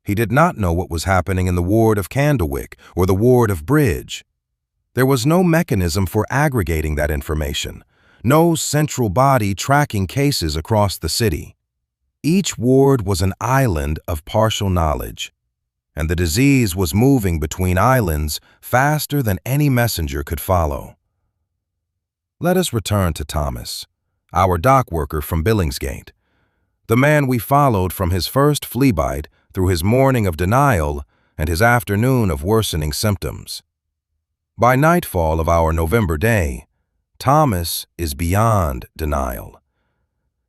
He did not know what was happening in the ward of Candlewick or the ward of Bridge. There was no mechanism for aggregating that information, no central body tracking cases across the city. Each ward was an island of partial knowledge, and the disease was moving between islands faster than any messenger could follow. Let us return to Thomas, our dock worker from Billingsgate, the man we followed from his first flea bite through his morning of denial and his afternoon of worsening symptoms. By nightfall of our November day, Thomas is beyond denial.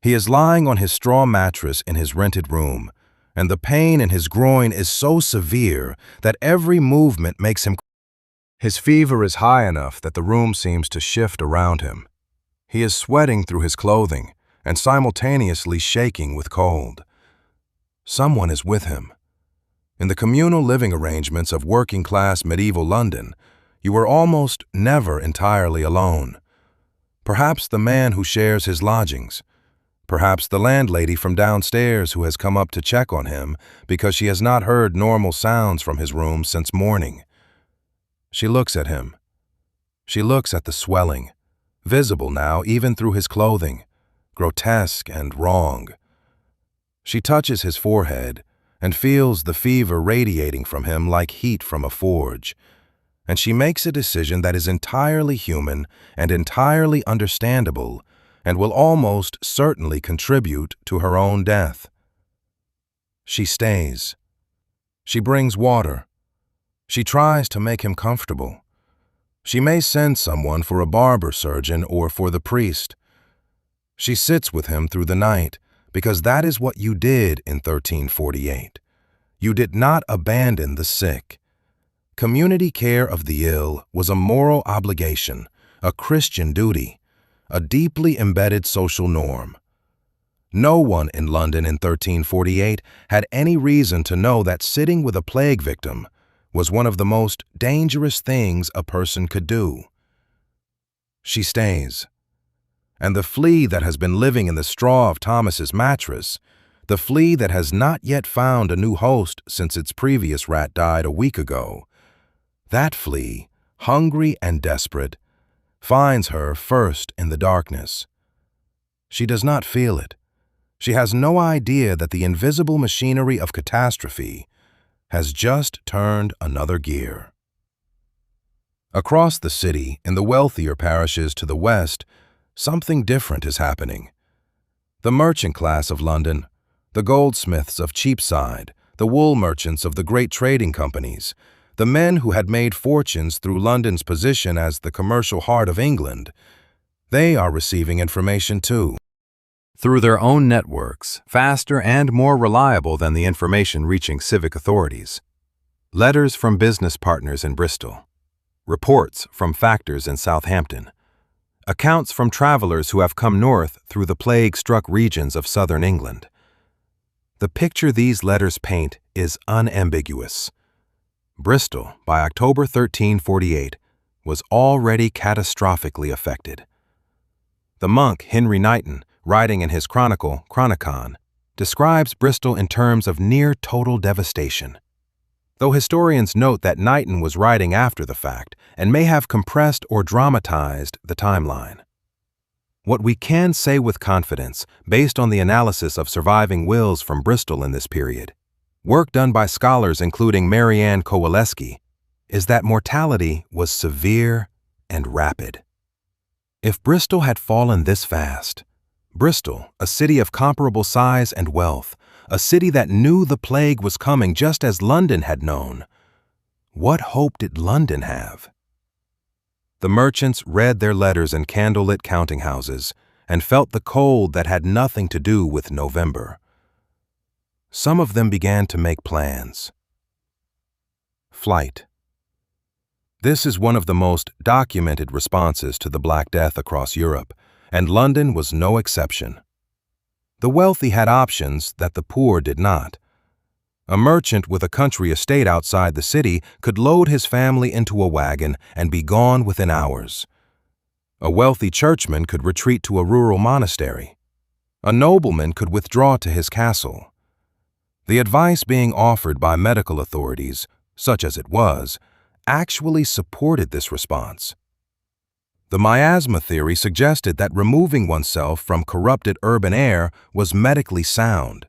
He is lying on his straw mattress in his rented room, and the pain in his groin is so severe that every movement makes him. His fever is high enough that the room seems to shift around him. He is sweating through his clothing and simultaneously shaking with cold. Someone is with him. In the communal living arrangements of working-class medieval London, you are almost never entirely alone. Perhaps the man who shares his lodgings. Perhaps the landlady from downstairs who has come up to check on him because she has not heard normal sounds from his room since morning. She looks at him. She looks at the swelling, visible now even through his clothing, grotesque and wrong. She touches his forehead and feels the fever radiating from him like heat from a forge. And she makes a decision that is entirely human and entirely understandable and will almost certainly contribute to her own death. She stays. She brings water. She tries to make him comfortable. She may send someone for a barber surgeon or for the priest. She sits with him through the night because that is what you did in 1348. You did not abandon the sick. Community care of the ill was a moral obligation, a Christian duty, a deeply embedded social norm. No one in London in 1348 had any reason to know that sitting with a plague victim was one of the most dangerous things a person could do. She stays. And the flea that has been living in the straw of Thomas's mattress, the flea that has not yet found a new host since its previous rat died a week ago, that flea, hungry and desperate, finds her first in the darkness. She does not feel it. She has no idea that the invisible machinery of catastrophe has just turned another gear. Across the city, in the wealthier parishes to the west, something different is happening. The merchant class of London, the goldsmiths of Cheapside, the wool merchants of the great trading companies, the men who had made fortunes through London's position as the commercial heart of England, they are receiving information too. Through their own networks, faster and more reliable than the information reaching civic authorities. Letters from business partners in Bristol. Reports from factors in Southampton. Accounts from travelers who have come north through the plague-struck regions of southern England. The picture these letters paint is unambiguous. Bristol, by October 1348, was already catastrophically affected. The monk Henry Knighton, writing in his chronicle, Chronicon, describes Bristol in terms of near-total devastation. Though historians note that Knighton was writing after the fact and may have compressed or dramatized the timeline. What we can say with confidence, based on the analysis of surviving wills from Bristol in this period, work done by scholars including Marianne Kowaleski, is that mortality was severe and rapid. If Bristol had fallen this fast, Bristol, a city of comparable size and wealth, a city that knew the plague was coming just as London had known, what hope did London have? The merchants read their letters in candlelit counting houses and felt the cold that had nothing to do with November. Some of them began to make plans. Flight. This is one of the most documented responses to the Black Death across Europe, and London was no exception. The wealthy had options that the poor did not. A merchant with a country estate outside the city could load his family into a wagon and be gone within hours. A wealthy churchman could retreat to a rural monastery. A nobleman could withdraw to his castle. The advice being offered by medical authorities, such as it was, actually supported this response. The miasma theory suggested that removing oneself from corrupted urban air was medically sound,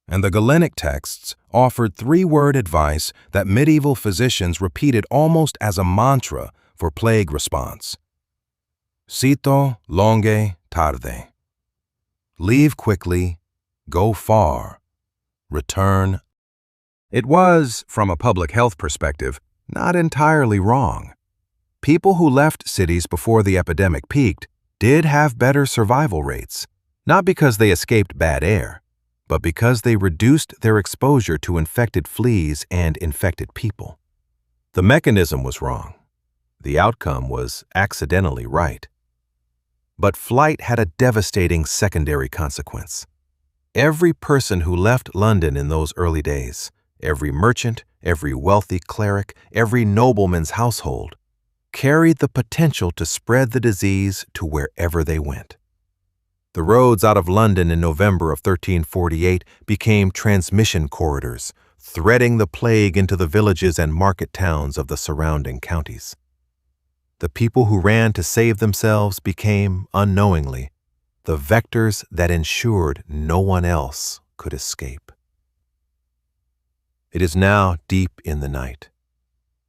and the Galenic texts offered three-word advice that medieval physicians repeated almost as a mantra for plague response. Cito longe tarde. Leave quickly, go far, return. It was, from a public health perspective, not entirely wrong. People who left cities before the epidemic peaked did have better survival rates, not because they escaped bad air, but because they reduced their exposure to infected fleas and infected people. The mechanism was wrong. The outcome was accidentally right. But flight had a devastating secondary consequence. Every person who left London in those early days, every merchant, every wealthy cleric, every nobleman's household, carried the potential to spread the disease to wherever they went. The roads out of London in November of 1348 became transmission corridors, threading the plague into the villages and market towns of the surrounding counties. The people who ran to save themselves became, unknowingly, the vectors that ensured no one else could escape. It is now deep in the night,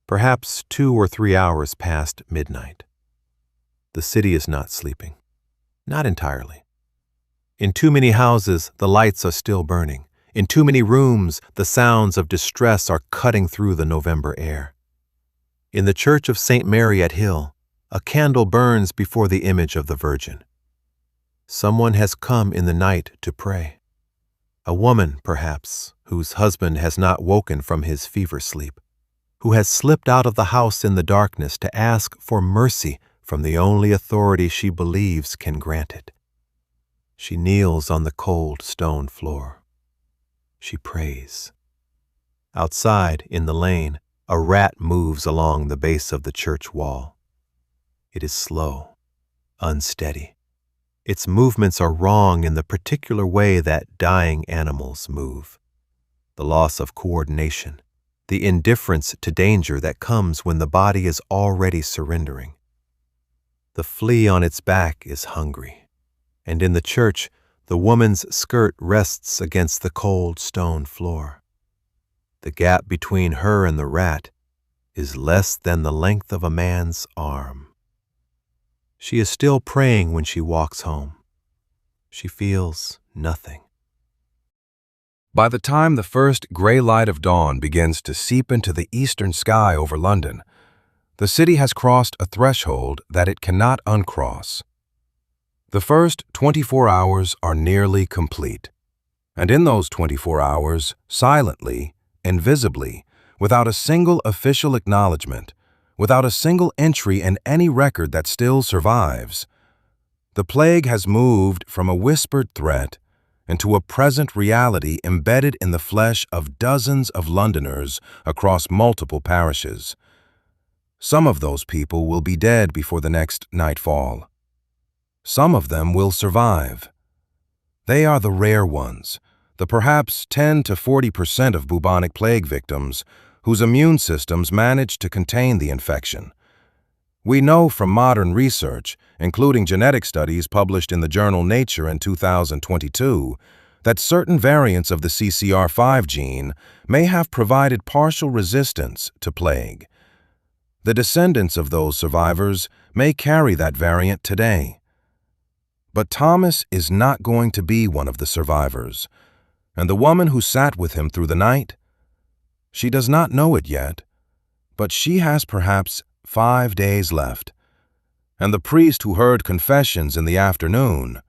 perhaps 2 or 3 hours past midnight. The city is not sleeping, not entirely. In too many houses, the lights are still burning. In too many rooms, the sounds of distress are cutting through the November air. In the Church of St. Mary at Hill, a candle burns before the image of the Virgin. Someone has come in the night to pray. A woman, perhaps, whose husband has not woken from his fever sleep, who has slipped out of the house in the darkness to ask for mercy from the only authority she believes can grant it. She kneels on the cold stone floor. She prays. Outside, in the lane, a rat moves along the base of the church wall. It is slow, unsteady. Its movements are wrong in the particular way that dying animals move. The loss of coordination, the indifference to danger that comes when the body is already surrendering. The flea on its back is hungry, and in the church, the woman's skirt rests against the cold stone floor. The gap between her and the rat is less than the length of a man's arm. She is still praying when she walks home. She feels nothing. By the time the first gray light of dawn begins to seep into the eastern sky over London, the city has crossed a threshold that it cannot uncross. The first 24 hours are nearly complete, and in those 24 hours, silently, invisibly, without a single official acknowledgement, without a single entry in any record that still survives, the plague has moved from a whispered threat into a present reality embedded in the flesh of dozens of Londoners across multiple parishes. Some of those people will be dead before the next nightfall. Some of them will survive. They are the rare ones, the perhaps 10 to 40% of bubonic plague victims whose immune systems manage to contain the infection. We know from modern research, including genetic studies published in the journal Nature in 2022, that certain variants of the CCR5 gene may have provided partial resistance to plague. The descendants of those survivors may carry that variant today. But Thomas is not going to be one of the survivors, and the woman who sat with him through the night, she does not know it yet, but she has perhaps 5 days left, and the priest who heard confessions in the afternoon,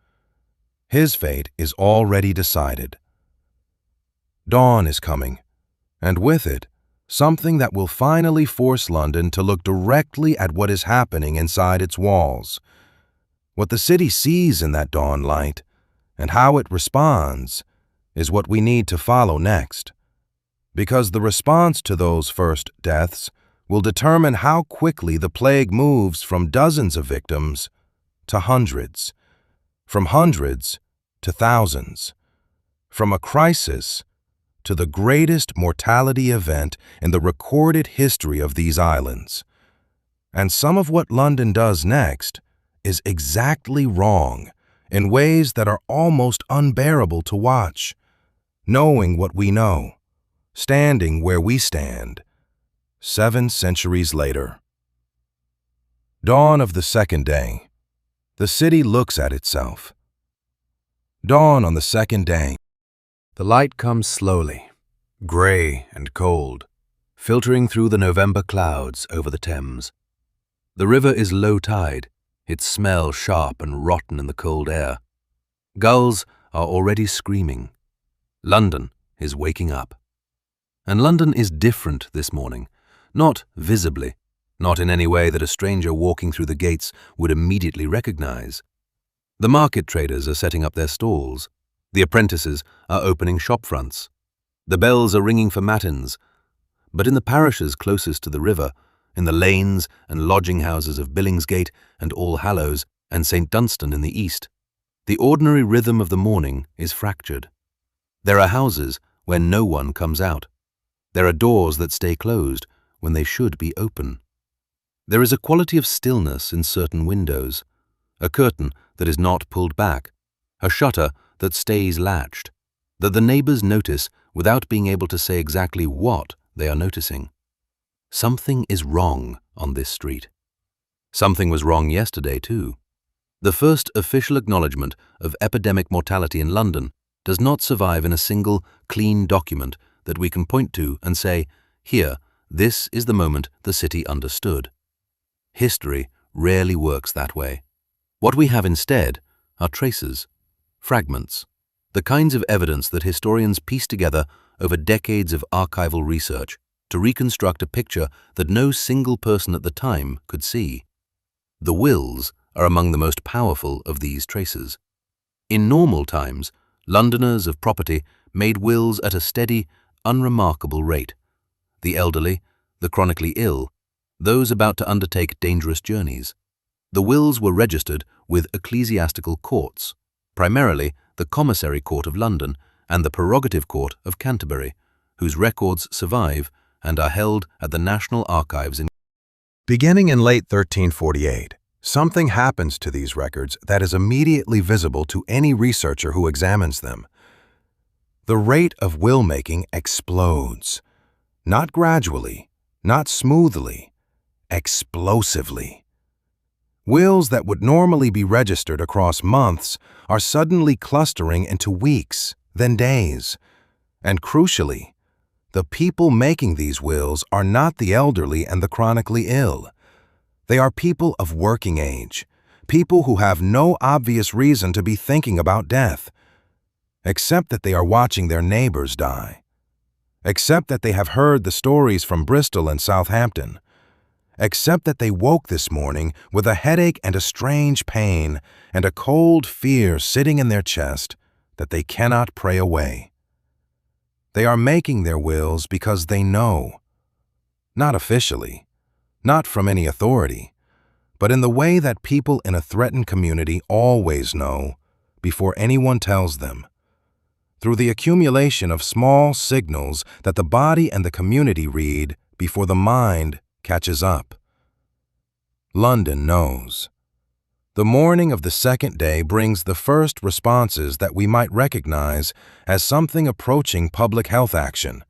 his fate is already decided. Dawn is coming, and with it, something that will finally force London to look directly at what is happening inside its walls. What the city sees in that dawn light, and how it responds, is what we need to follow next, because the response to those first deaths will determine how quickly the plague moves from dozens of victims to hundreds, from hundreds to thousands, from a crisis to the greatest mortality event in the recorded history of these islands. And some of what London does next is exactly wrong in ways that are almost unbearable to watch, knowing what we know, standing where we stand, 7 centuries later. Dawn of the second day. The city looks at itself. Dawn on the second day. The light comes slowly, gray and cold, filtering through the November clouds over the Thames. The river is low tide, its smell sharp and rotten in the cold air. Gulls are already screaming. London is waking up. And London is different this morning. Not visibly, not in any way that a stranger walking through the gates would immediately recognize. The market traders are setting up their stalls. The apprentices are opening shop fronts. The bells are ringing for matins. But in the parishes closest to the river, in the lanes and lodging houses of Billingsgate and Allhallows and St. Dunstan in the east, the ordinary rhythm of the morning is fractured. There are houses where no one comes out. There are doors that stay closed when they should be open. There is a quality of stillness in certain windows, a curtain that is not pulled back, a shutter that stays latched, that the neighbors notice without being able to say exactly what they are noticing. Something is wrong on this street. Something was wrong yesterday, too. The first official acknowledgement of epidemic mortality in London does not survive in a single, clean document that we can point to and say, here, this is the moment the city understood. History rarely works that way. What we have instead are traces, fragments, the kinds of evidence that historians piece together over decades of archival research to reconstruct a picture that no single person at the time could see. The wills are among the most powerful of these traces. In normal times, Londoners of property made wills at a steady, unremarkable rate. The elderly, the chronically ill, those about to undertake dangerous journeys. The wills were registered with ecclesiastical courts, primarily the Commissary Court of London and the Prerogative Court of Canterbury, whose records survive and are held at the National Archives in. Beginning in late 1348, something happens to these records that is immediately visible to any researcher who examines them. The rate of will-making explodes. Not gradually, not smoothly, explosively. Wills that would normally be registered across months are suddenly clustering into weeks, then days. And crucially, the people making these wills are not the elderly and the chronically ill. They are people of working age, people who have no obvious reason to be thinking about death, except that they are watching their neighbors die, except that they have heard the stories from Bristol and Southampton, except that they woke this morning with a headache and a strange pain and a cold fear sitting in their chest that they cannot pray away. They are making their wills because they know, not officially, not from any authority, but in the way that people in a threatened community always know before anyone tells them, through the accumulation of small signals that the body and the community read before the mind catches up. London knows. The morning of the second day brings the first responses that we might recognize as something approaching public health action,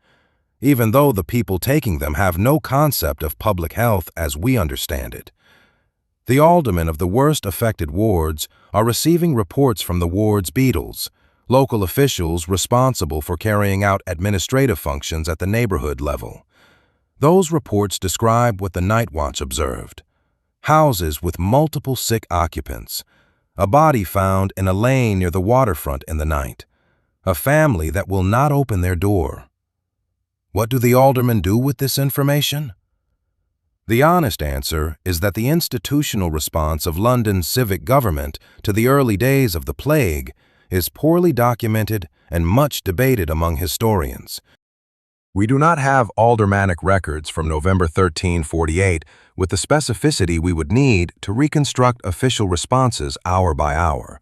even though the people taking them have no concept of public health as we understand it. The aldermen of the worst affected wards are receiving reports from the ward's beadles, local officials responsible for carrying out administrative functions at the neighborhood level. Those reports describe what the night watch observed. Houses with multiple sick occupants, a body found in a lane near the waterfront in the night, a family that will not open their door. What do the aldermen do with this information? The honest answer is that the institutional response of London's civic government to the early days of the plague is poorly documented and much debated among historians. We do not have aldermanic records from November 1348 with the specificity we would need to reconstruct official responses hour by hour.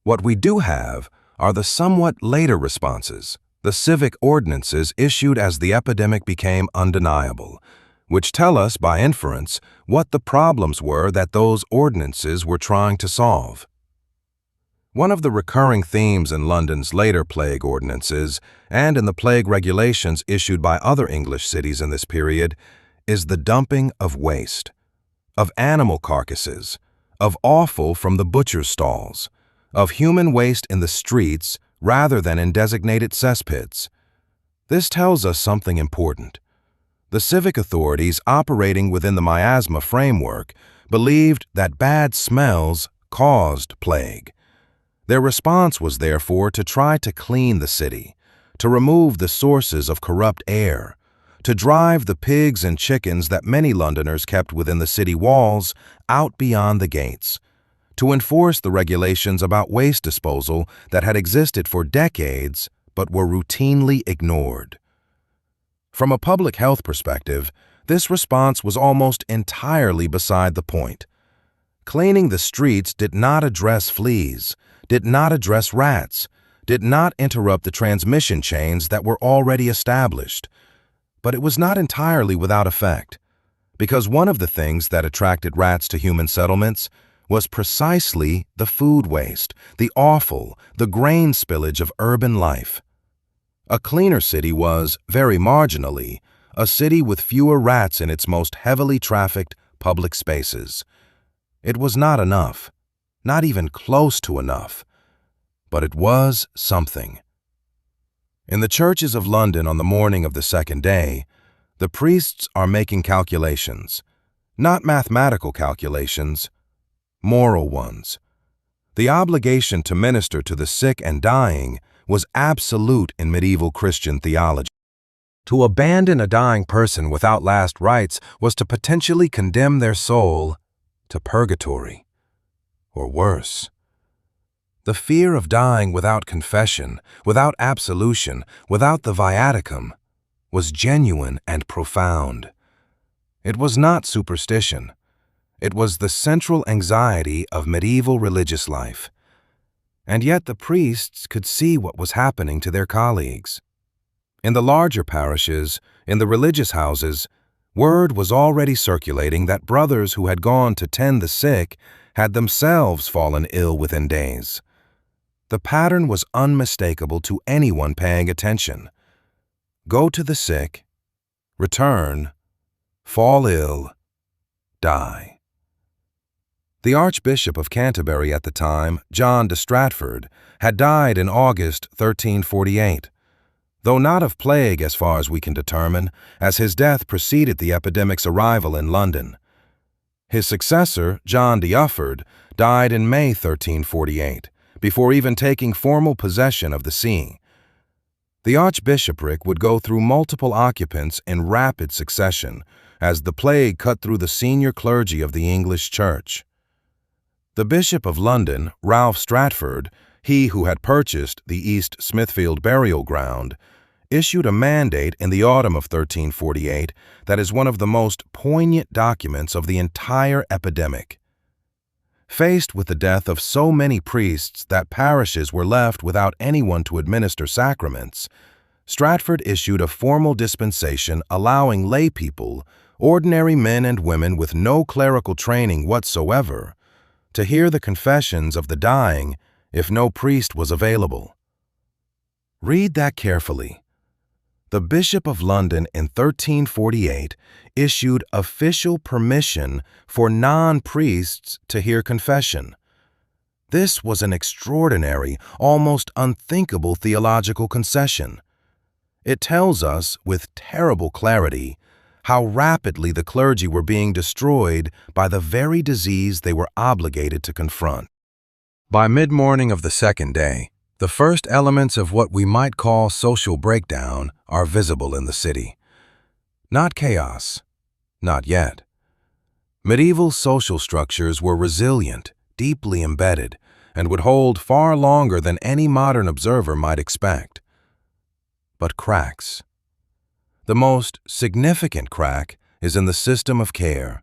What we do have are the somewhat later responses, the civic ordinances issued as the epidemic became undeniable, which tell us by inference what the problems were that those ordinances were trying to solve. One of the recurring themes in London's later plague ordinances and in the plague regulations issued by other English cities in this period is the dumping of waste, of animal carcasses, of offal from the butcher's stalls, of human waste in the streets rather than in designated cesspits. This tells us something important. The civic authorities operating within the miasma framework believed that bad smells caused plague. Their response was therefore to try to clean the city, to remove the sources of corrupt air, to drive the pigs and chickens that many Londoners kept within the city walls out beyond the gates, to enforce the regulations about waste disposal that had existed for decades but were routinely ignored. From a public health perspective, this response was almost entirely beside the point. Cleaning the streets did not address fleas, did not address rats, did not interrupt the transmission chains that were already established. But it was not entirely without effect, because one of the things that attracted rats to human settlements was precisely the food waste, the offal, the grain spillage of urban life. A cleaner city was, very marginally, a city with fewer rats in its most heavily trafficked public spaces. It was not enough. Not even close to enough, but it was something. In the churches of London on the morning of the second day, the priests are making calculations, not mathematical calculations, moral ones. The obligation to minister to the sick and dying was absolute in medieval Christian theology. To abandon a dying person without last rites was to potentially condemn their soul to purgatory. Or worse. The fear of dying without confession, without absolution, without the viaticum, was genuine and profound. It was not superstition. It was the central anxiety of medieval religious life. And yet the priests could see what was happening to their colleagues. In the larger parishes, in the religious houses, word was already circulating that brothers who had gone to tend the sick had themselves fallen ill within days. The pattern was unmistakable to anyone paying attention. Go to the sick, return, fall ill, die. The Archbishop of Canterbury at the time, John de Stratford, had died in August 1348, though not of plague as far as we can determine, as his death preceded the epidemic's arrival in London. His successor, John de Ufford, died in May 1348, before even taking formal possession of the see. The archbishopric would go through multiple occupants in rapid succession, as the plague cut through the senior clergy of the English Church. The Bishop of London, Ralph Stratford, he who had purchased the East Smithfield burial ground, issued a mandate in the autumn of 1348 that is one of the most poignant documents of the entire epidemic. Faced with the death of so many priests that parishes were left without anyone to administer sacraments, Stratford issued a formal dispensation allowing lay people, ordinary men and women with no clerical training whatsoever, to hear the confessions of the dying if no priest was available. Read that carefully. The Bishop of London in 1348 issued official permission for non-priests to hear confession. This was an extraordinary, almost unthinkable theological concession. It tells us, with terrible clarity, how rapidly the clergy were being destroyed by the very disease they were obligated to confront. By mid-morning of the second day, the first elements of what we might call social breakdown are visible in the city. Not chaos, not yet. Medieval social structures were resilient, deeply embedded, and would hold far longer than any modern observer might expect. But cracks. The most significant crack is in the system of care.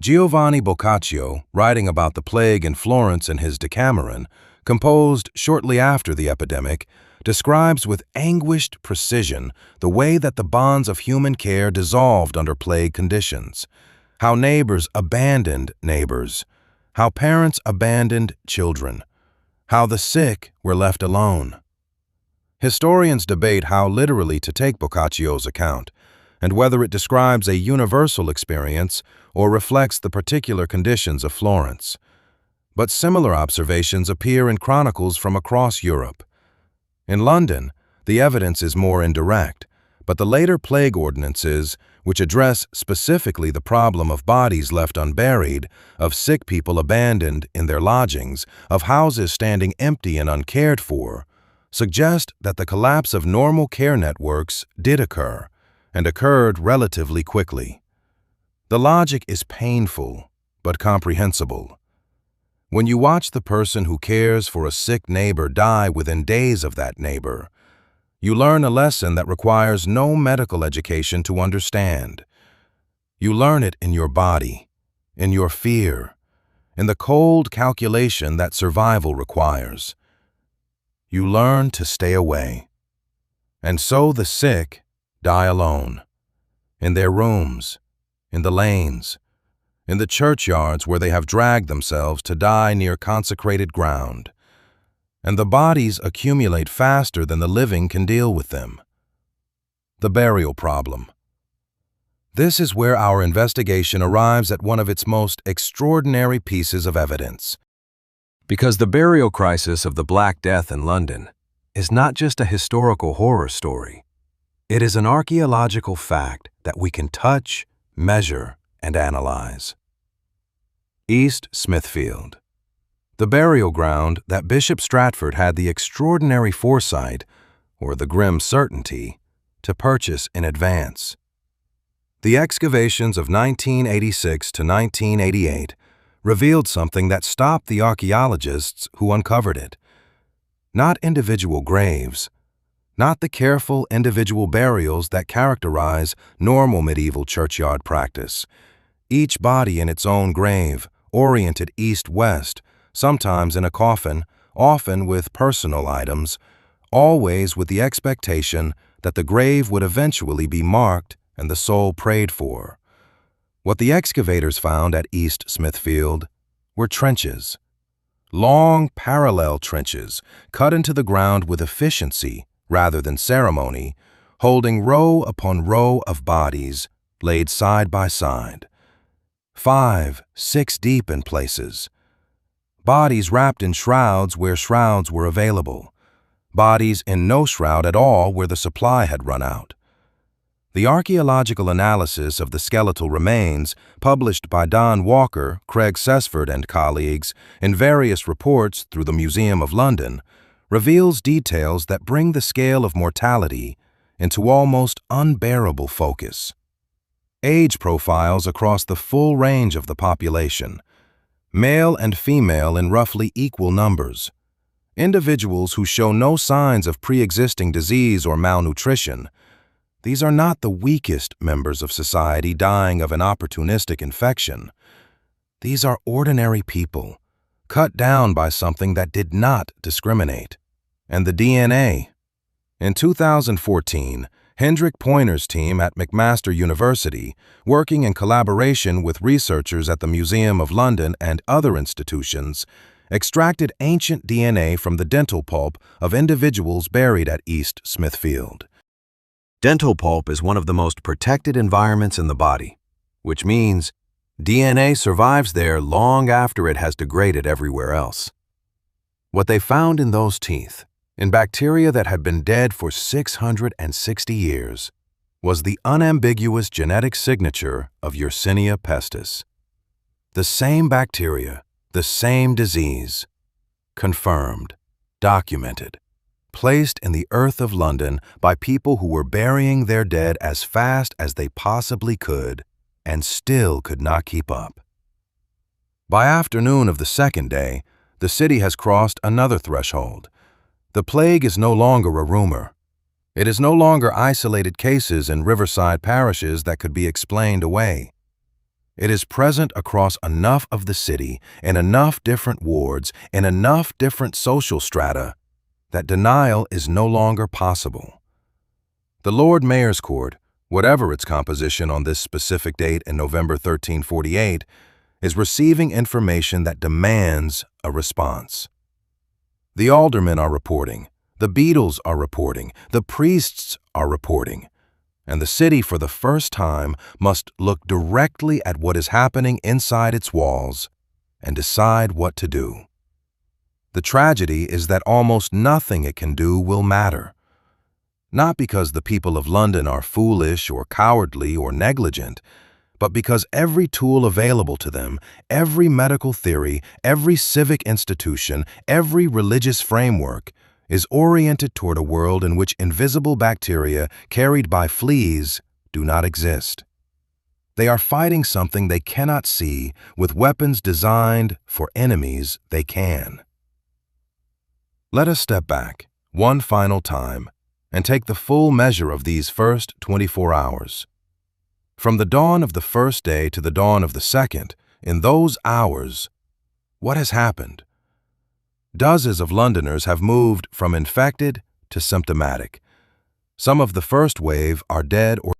Giovanni Boccaccio, writing about the plague in Florence in his Decameron, composed shortly after the epidemic, describes with anguished precision the way that the bonds of human care dissolved under plague conditions, how neighbors abandoned neighbors, how parents abandoned children, how the sick were left alone. Historians debate how literally to take Boccaccio's account, and whether it describes a universal experience or reflects the particular conditions of Florence. But similar observations appear in chronicles from across Europe. In London, the evidence is more indirect, but the later plague ordinances, which address specifically the problem of bodies left unburied, of sick people abandoned in their lodgings, of houses standing empty and uncared for, suggest that the collapse of normal care networks did occur, and occurred relatively quickly. The logic is painful, but comprehensible. When you watch the person who cares for a sick neighbor die within days of that neighbor, you learn a lesson that requires no medical education to understand. You learn it in your body, in your fear, in the cold calculation that survival requires. You learn to stay away. And so the sick die alone, in their rooms, in the lanes, in the churchyards where they have dragged themselves to die near consecrated ground, and the bodies accumulate faster than the living can deal with them. The burial problem. This is where our investigation arrives at one of its most extraordinary pieces of evidence. Because the burial crisis of the Black Death in London is not just a historical horror story. It is an archaeological fact that we can touch, measure, and analyze. East Smithfield. The burial ground that Bishop Stratford had the extraordinary foresight, or the grim certainty, to purchase in advance. The excavations of 1986 to 1988 revealed something that stopped the archaeologists who uncovered it. Not individual graves, not the careful individual burials that characterize normal medieval churchyard practice. each body in its own grave, oriented east-west, sometimes in a coffin, often with personal items, always with the expectation that the grave would eventually be marked and the soul prayed for. What the excavators found at East Smithfield were trenches. Long, parallel trenches cut into the ground with efficiency rather than ceremony, holding row upon row of bodies laid side by side. 5, 6 deep in places. Bodies wrapped in shrouds where shrouds were available. Bodies in no shroud at all where the supply had run out. The archaeological analysis of the skeletal remains, published by Don Walker, Craig Sesford, and colleagues in various reports through the Museum of London, reveals details that bring the scale of mortality into almost unbearable focus. Age profiles across the full range of the population, male and female in roughly equal numbers. Individuals who show no signs of pre-existing disease or malnutrition. These are not the weakest members of society dying of an opportunistic infection. These are ordinary people, cut down by something that did not discriminate. And the DNA. In 2014, Hendrik Pointer's team at McMaster University, working in collaboration with researchers at the Museum of London and other institutions, extracted ancient DNA from the dental pulp of individuals buried at East Smithfield. Dental pulp is one of the most protected environments in the body, which means DNA survives there long after it has degraded everywhere else. What they found in those teeth, in bacteria that had been dead for 660 years, was the unambiguous genetic signature of Yersinia pestis. The same bacteria, the same disease, confirmed, documented, placed in the earth of London by people who were burying their dead as fast as they possibly could and still could not keep up. By afternoon of the second day, the city has crossed another threshold. The plague is no longer a rumor. It is no longer isolated cases in riverside parishes that could be explained away. It is present across enough of the city, in enough different wards, in enough different social strata, that denial is no longer possible. The Lord Mayor's Court, whatever its composition on this specific date in November 1348, is receiving information that demands a response. The aldermen are reporting, the beadles are reporting, the priests are reporting, and the city for the first time must look directly at what is happening inside its walls and decide what to do. The tragedy is that almost nothing it can do will matter. Not because the people of London are foolish or cowardly or negligent, but because every tool available to them, every medical theory, every civic institution, every religious framework is oriented toward a world in which invisible bacteria carried by fleas do not exist. They are fighting something they cannot see with weapons designed for enemies they can. Let us step back, one final time, and take the full measure of these first 24 hours. From the dawn of the first day to the dawn of the second, in those hours, what has happened? Dozens of Londoners have moved from infected to symptomatic. Some of the first wave are dead or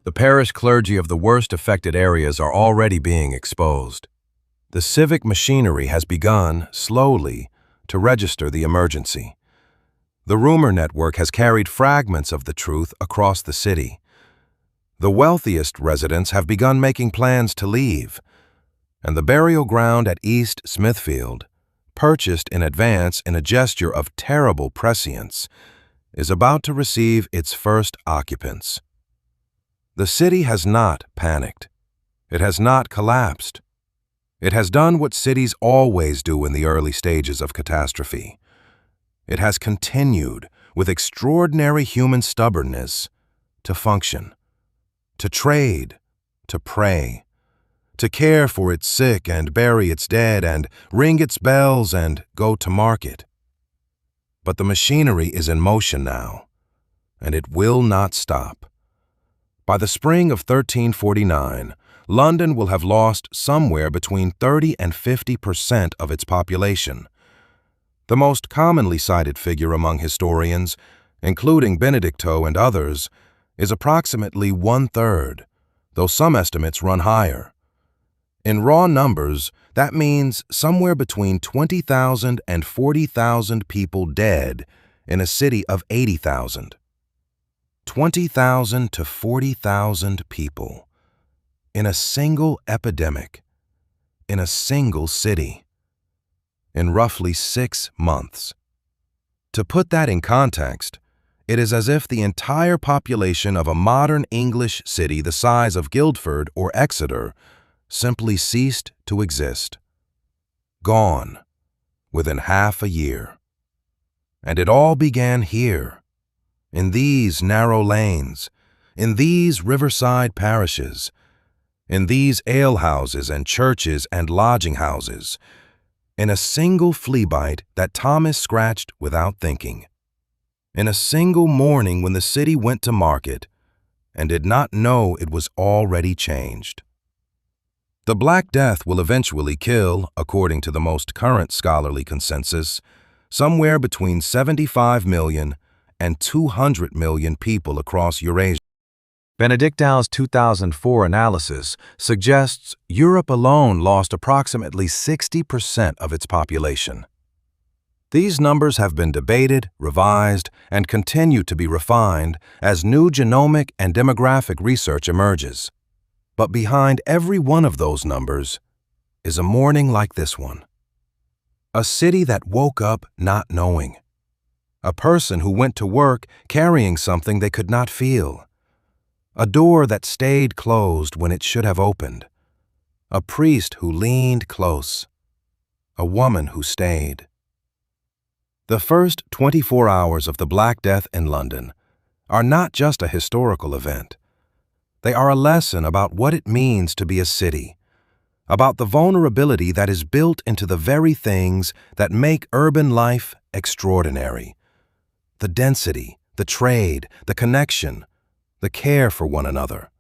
the parish clergy of the worst affected areas are already being exposed. The civic machinery has begun, slowly, to register the emergency. The rumor network has carried fragments of the truth across the city. The wealthiest residents have begun making plans to leave, and the burial ground at East Smithfield, purchased in advance in a gesture of terrible prescience, is about to receive its first occupants. The city has not panicked. It has not collapsed. It has done what cities always do in the early stages of catastrophe. It has continued, with extraordinary human stubbornness, to function, to trade, to pray, to care for its sick and bury its dead and ring its bells and go to market. But the machinery is in motion now, and it will not stop. By the spring of 1349, London will have lost somewhere between 30 and 50% of its population. The most commonly cited figure among historians, including Benedicto and others, is approximately 1/3, though some estimates run higher. In raw numbers, that means somewhere between 20,000 and 40,000 people dead in a city of 80,000. 20,000 to 40,000 people in a single epidemic, in a single city, in roughly 6 months. To put that in context, it is as if the entire population of a modern English city the size of Guildford or Exeter simply ceased to exist. Gone within half a year. And it all began here, in these narrow lanes, in these riverside parishes, in these alehouses and churches and lodging houses, in a single flea bite that Thomas scratched without thinking, in a single morning when the city went to market and did not know it was already changed. The Black Death will eventually kill, according to the most current scholarly consensus, somewhere between 75 million and 200 million people across Eurasia. Benedicto's 2004 analysis suggests Europe alone lost approximately 60% of its population. These numbers have been debated, revised, and continue to be refined as new genomic and demographic research emerges. But behind every one of those numbers is a morning like this one. A city that woke up not knowing. A person who went to work carrying something they could not feel. A door that stayed closed when it should have opened. A priest who leaned close. A woman who stayed. The first 24 hours of the Black Death in London are not just a historical event. They are a lesson about what it means to be a city, about the vulnerability that is built into the very things that make urban life extraordinary. The density, the trade, the connection, the care for one another.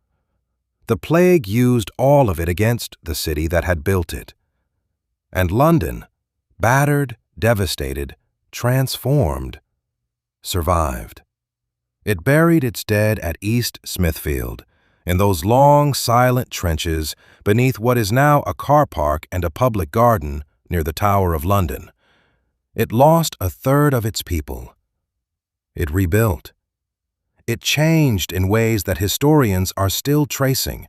The plague used all of it against the city that had built it. And London, battered, devastated, transformed, survived. It buried its dead at East Smithfield, in those long, silent trenches beneath what is now a car park and a public garden near the Tower of London. It lost 1/3 of its people. It rebuilt. It changed in ways that historians are still tracing.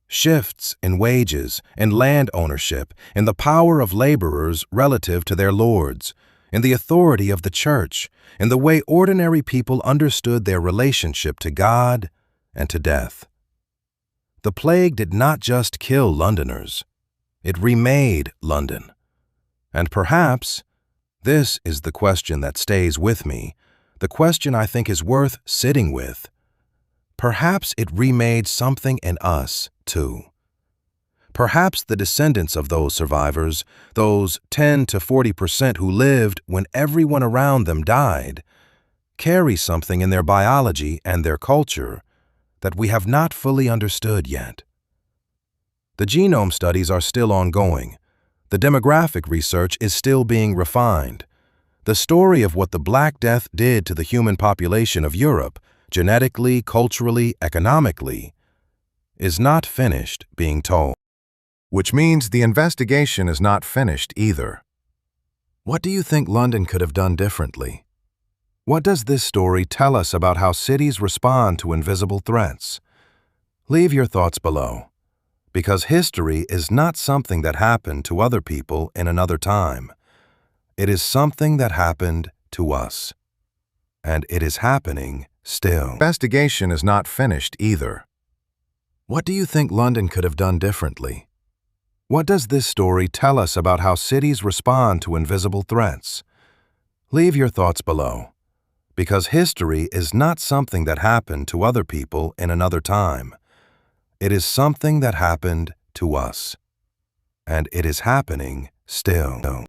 Shifts in wages, in land ownership, in the power of laborers relative to their lords, in the authority of the church, in the way ordinary people understood their relationship to God and to death. The plague did not just kill Londoners. It remade London. And perhaps, this is the question that stays with me, the question I think is worth sitting with. Perhaps it remade something in us, too. Perhaps the descendants of those survivors, those 10 to 40% who lived when everyone around them died, carry something in their biology and their culture that we have not fully understood yet. The genome studies are still ongoing. The demographic research is still being refined. The story of what the Black Death did to the human population of Europe, genetically, culturally, economically, is not finished being told. Which means the investigation is not finished either. What do you think London could have done differently? What does this story tell us about how cities respond to invisible threats? Leave your thoughts below, because history is not something that happened to other people in another time. It is something that happened to us, and it is happening still. Investigation is not finished either. What do you think London could have done differently? What does this story tell us about how cities respond to invisible threats? Leave your thoughts below, because history is not something that happened to other people in another time. It is something that happened to us, and it is happening still.